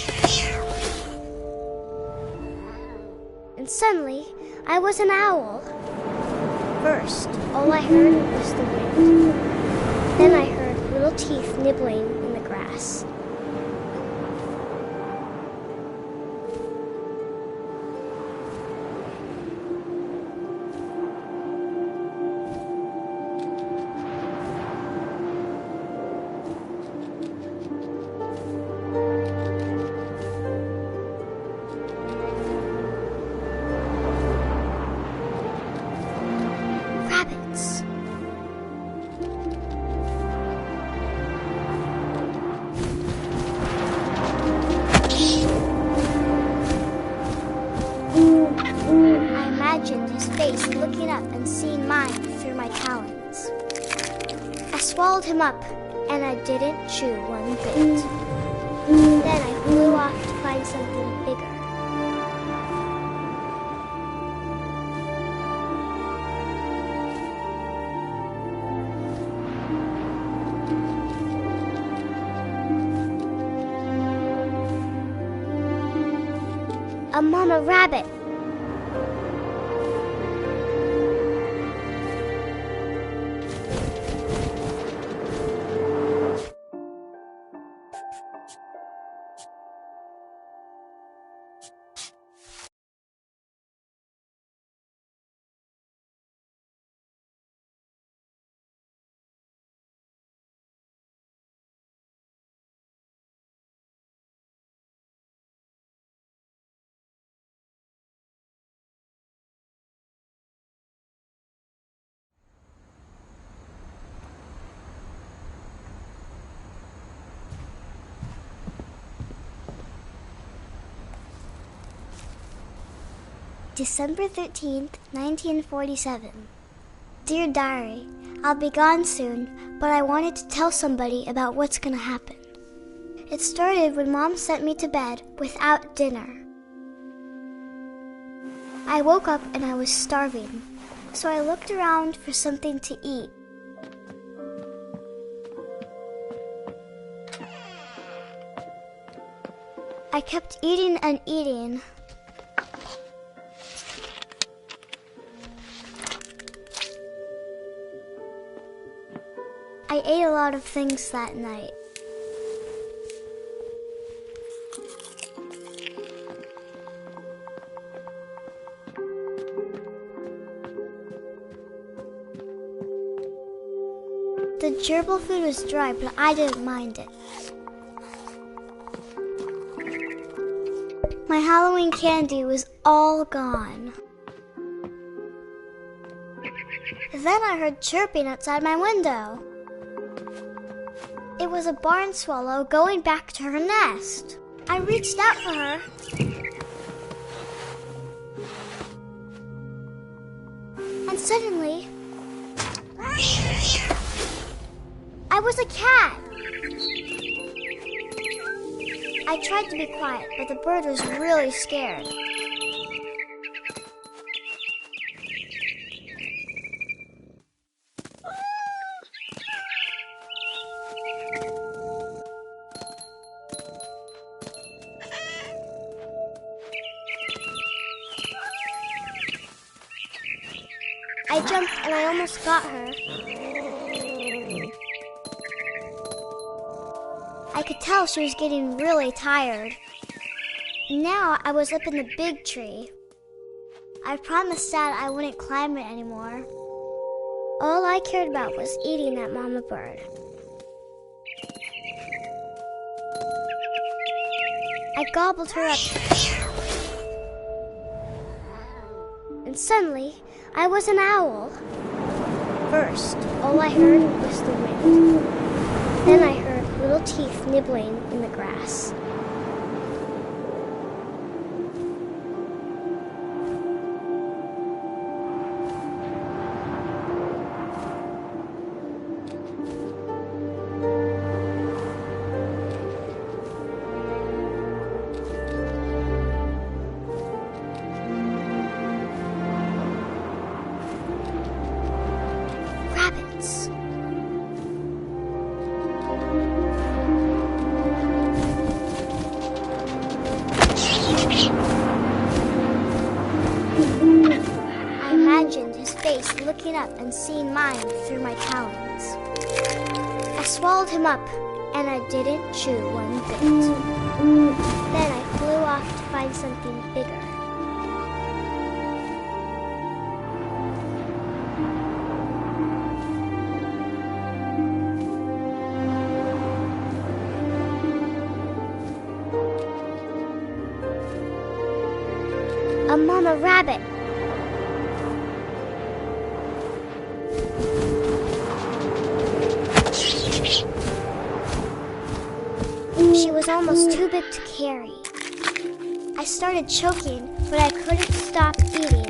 And suddenly, I was an owl. First, all I heard was the wind. Then I heard little teeth nibbling in the grass. Looking up and seeing mine through my talons. I swallowed him up, and I didn't chew one bit. Then I flew off to find something bigger. A mama rabbit. December 13th, 1947. Dear Diary, I'll be gone soon, but I wanted to tell somebody about what's gonna happen. It started when Mom sent me to bed without dinner. I woke up and I was starving, So I looked around for something to eat. I kept eating and eating. I ate a lot of things that night. The gerbil food was dry, but I didn't mind it. My Halloween candy was all gone. Then I heard chirping outside my window. It was a barn swallow going back to her nest. I reached out for her. And suddenly, I was a cat. I tried to be quiet, but the bird was really scared. I jumped and I almost got her. I could tell she was getting really tired. Now I was up in the big tree. I promised Dad I wouldn't climb it anymore. All I cared about was eating that mama bird. I gobbled her up. And suddenly, I was an owl. First, all I heard was the wind. Then I heard little teeth nibbling in the grass. Rabbits. I imagined his face looking up and seeing mine through my talons. I swallowed him up, and I didn't chew one bit. Then I flew off to find something bigger. A mama rabbit. She was almost too big to carry. I started choking, but I couldn't stop eating.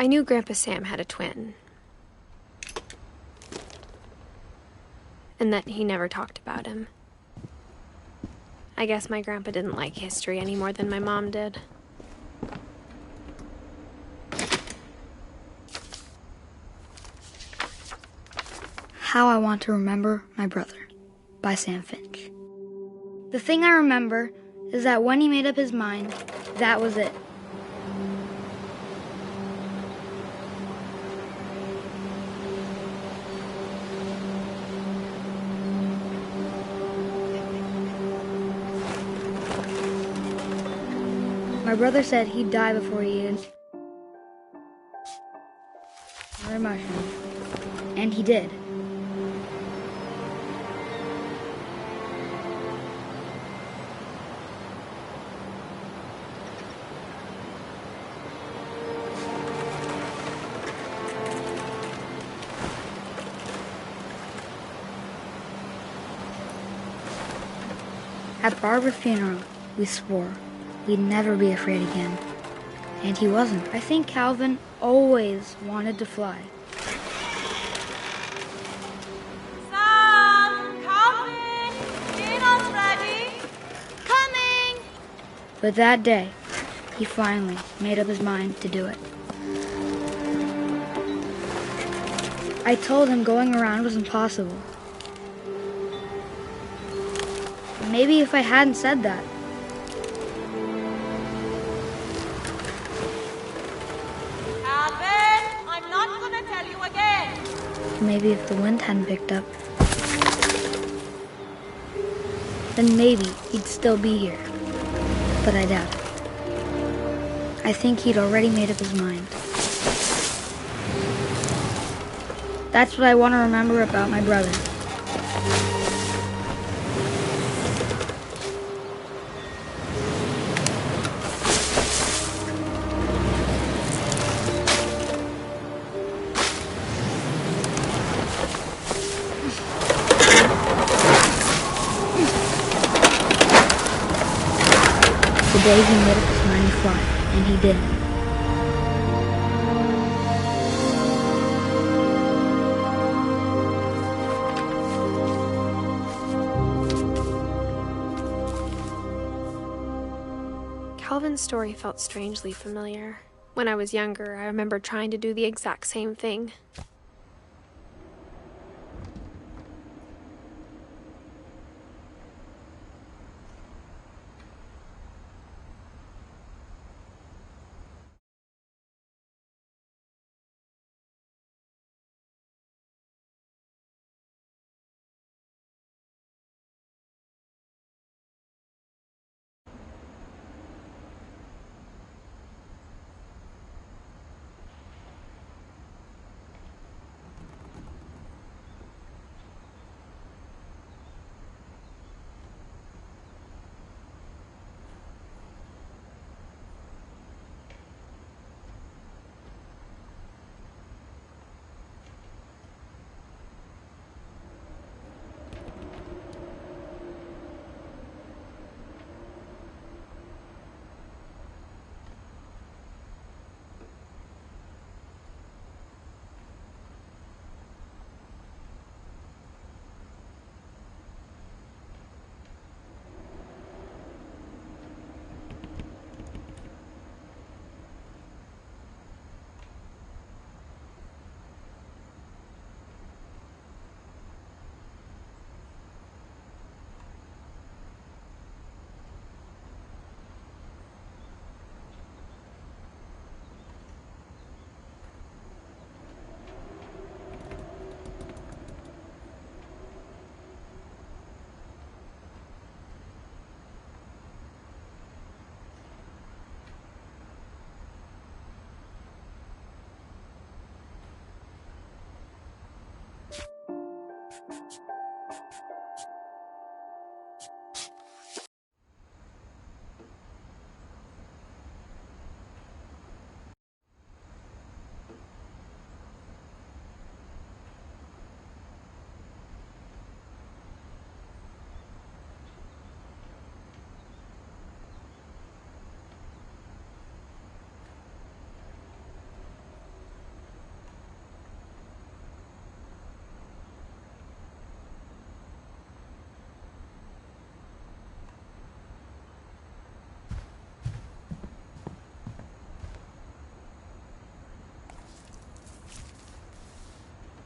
I knew Grandpa Sam had a twin, and that he never talked about him. I guess my grandpa didn't like history any more than my mom did. How I Want to Remember My Brother by Sam Finch. The thing I remember is that when he made up his mind, that was it. My brother said he'd die before he ate another mushroom. And he did. At Barbara's funeral, we swore we'd never be afraid again. And he wasn't. I think Calvin always wanted to fly. Sam! Calvin! Dinner's ready! Coming! But that day, he finally made up his mind to do it. I told him going around was impossible. Maybe if I hadn't said that. Calvin, I'm not gonna tell you again. Maybe if the wind hadn't picked up, then maybe he'd still be here. But I doubt it. I think he'd already made up his mind. That's what I want to remember about my brother. The day he made up his mind to fly, and he did. Calvin's story felt strangely familiar. When I was younger, I remember trying to do the exact same thing.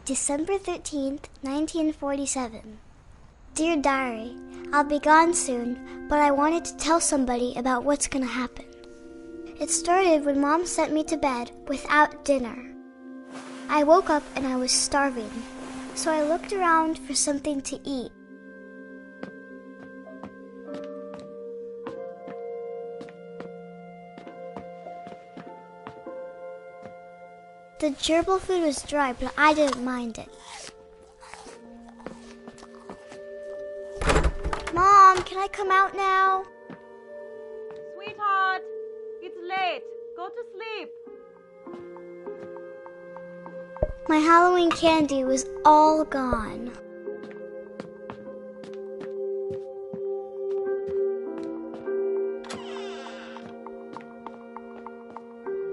December 13th, 1947. Dear Diary, I'll be gone soon, but I wanted to tell somebody about what's gonna happen. It started when Mom sent me to bed without dinner. I woke up and I was starving, so I looked around for something to eat. The gerbil food was dry, but I didn't mind it. Mom, can I come out now? Sweetheart, it's late. Go to sleep. My Halloween candy was all gone.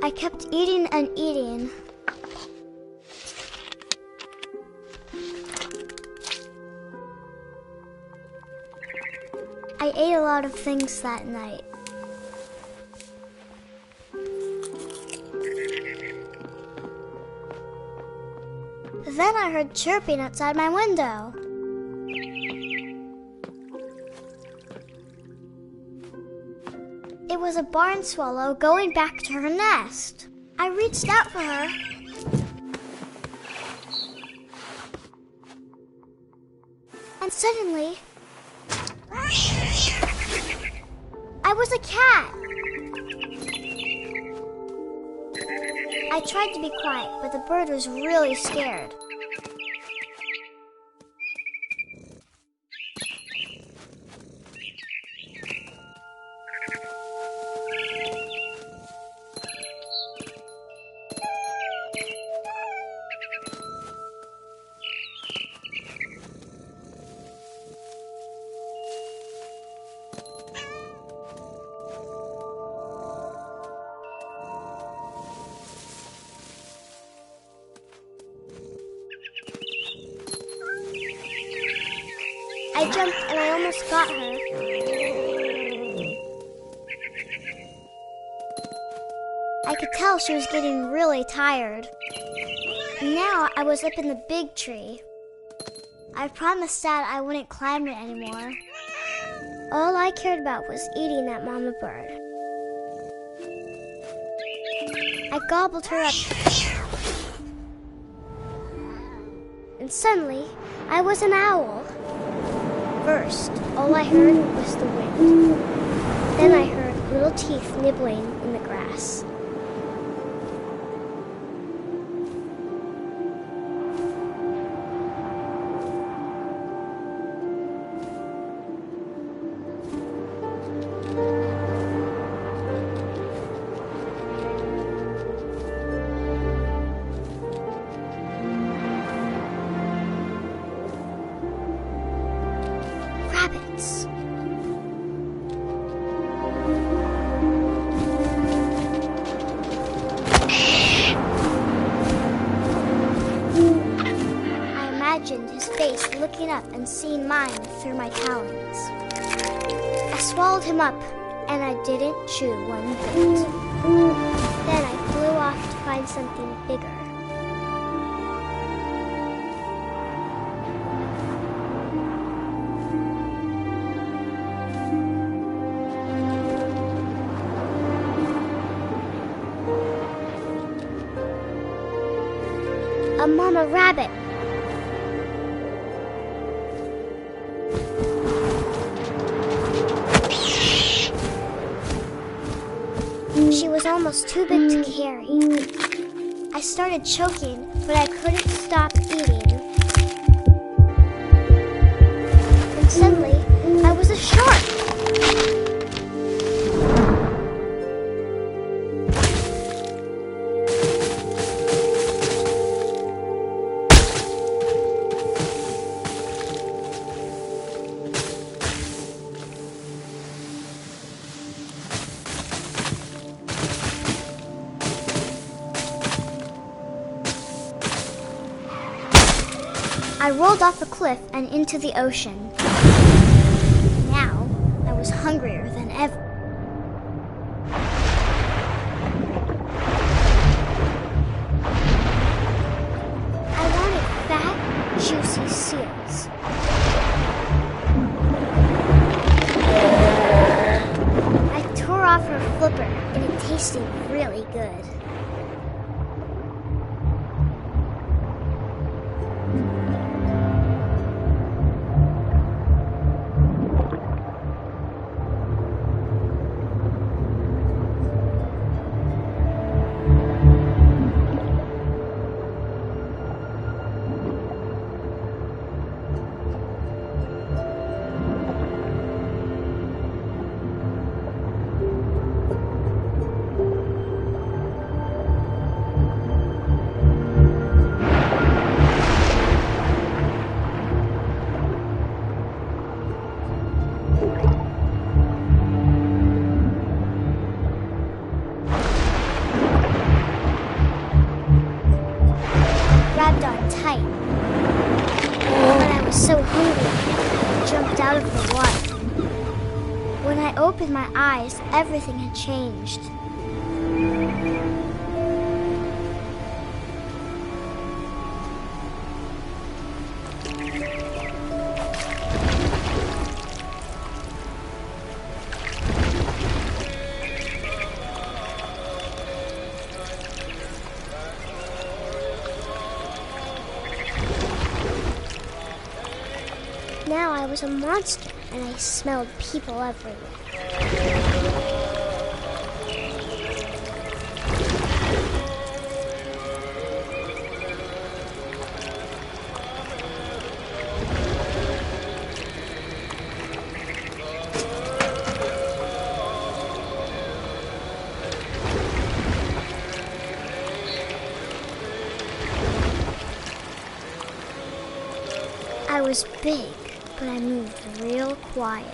I kept eating and eating. I ate a lot of things that night. Then I heard chirping outside my window. It was a barn swallow going back to her nest. I reached out for her. And suddenly, I was a cat. I tried to be quiet, but the bird was really scared. I jumped and I almost got her. I could tell she was getting really tired. Now I was up in the big tree. I promised Dad I wouldn't climb it anymore. All I cared about was eating that mama bird. I gobbled her up. And suddenly, I was an owl. First, all I heard was the wind. Then I heard little teeth nibbling in the grass. Rabbits. I imagined his face looking up and seeing mine through my talons. I swallowed him up, and I didn't chew one bit. Then I flew off to find something bigger. A mama rabbit. She was almost too big to carry. I started choking, but I couldn't stop eating. And suddenly, I was a shark. I rolled off a cliff and into the ocean. Now, I was hungrier than ever. I wanted fat, juicy seals. I tore off her flipper, and it tasted really good. Grabbed on tight. But I was so hungry, I jumped out of the water. When I opened my eyes, everything had changed. Now I was a monster, and I smelled people everywhere. I was big, but I moved real quiet.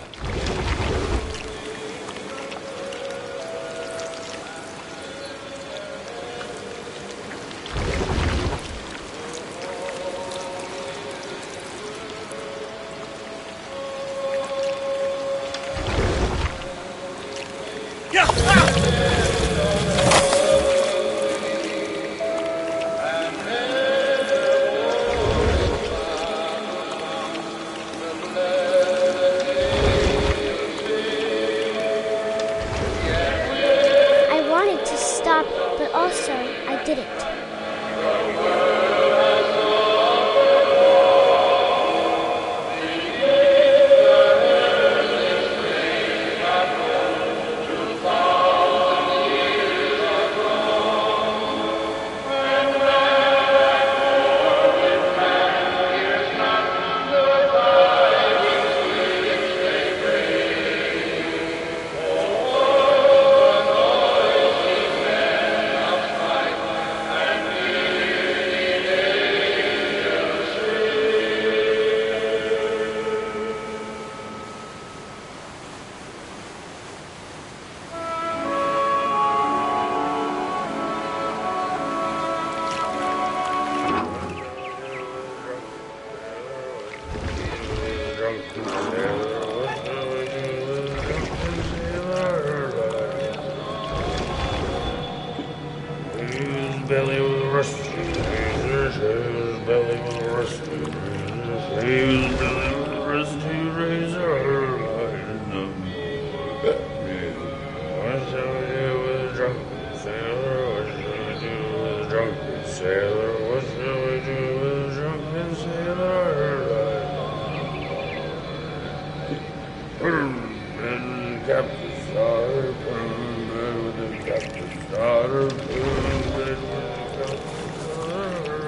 But also, I didn't. Belly was rusty, his belly was rusty, his belly was rusty, razor, what shall we do with a drunken sailor? What shall we do with a drunken sailor? What shall we do with a drunken sailor? Put him in the captain's daughter, put him in bed with the captain's daughter, put him in bed with the captain's daughter.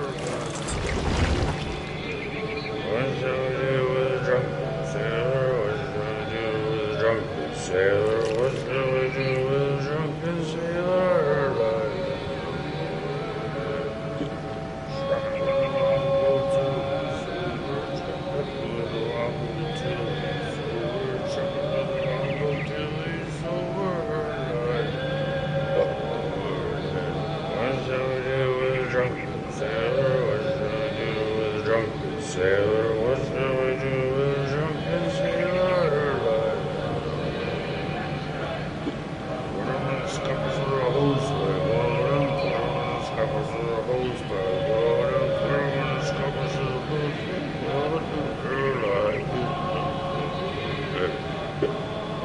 What shall we do with a drunken sailor? What shall we do with a drunken sailor? What shall we do with a drunken sailor? Sailor, what shall we do with a drunken sailor? Put him in the scuppers of the hose pipe, put him in the scuppers of the hose pipe, put him in the scuppers of the hose pipe,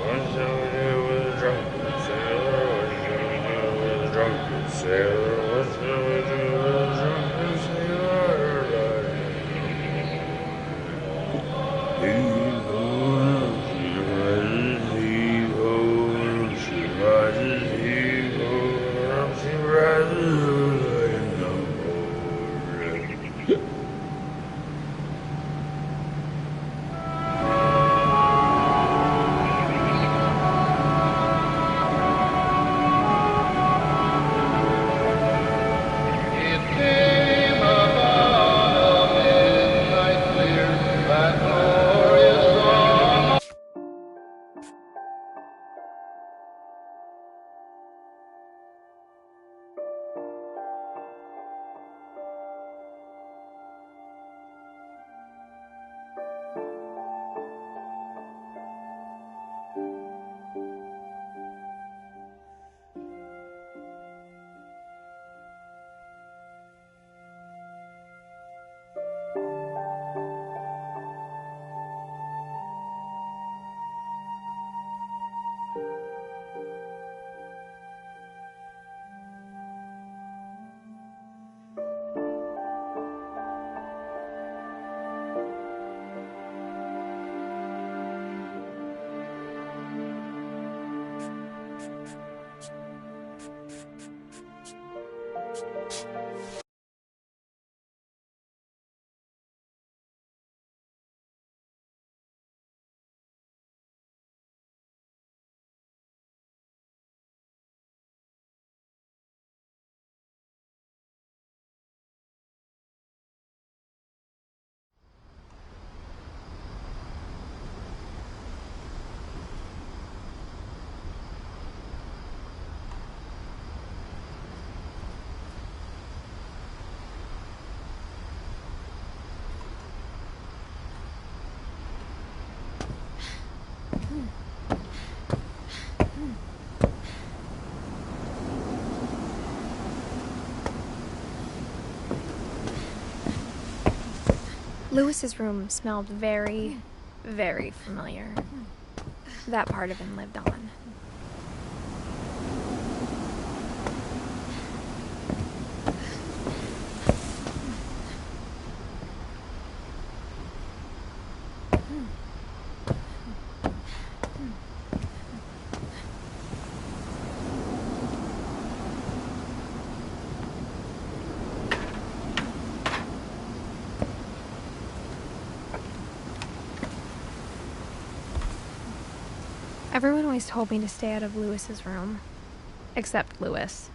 what shall we do with a drunken sailor? What shall we do with a drunken sailor? What shall we do with a drunken sailor? Glorious Lewis's room smelled very, very familiar. That part of him lived on. Everyone always told me to stay out of Lewis's room. Except Lewis.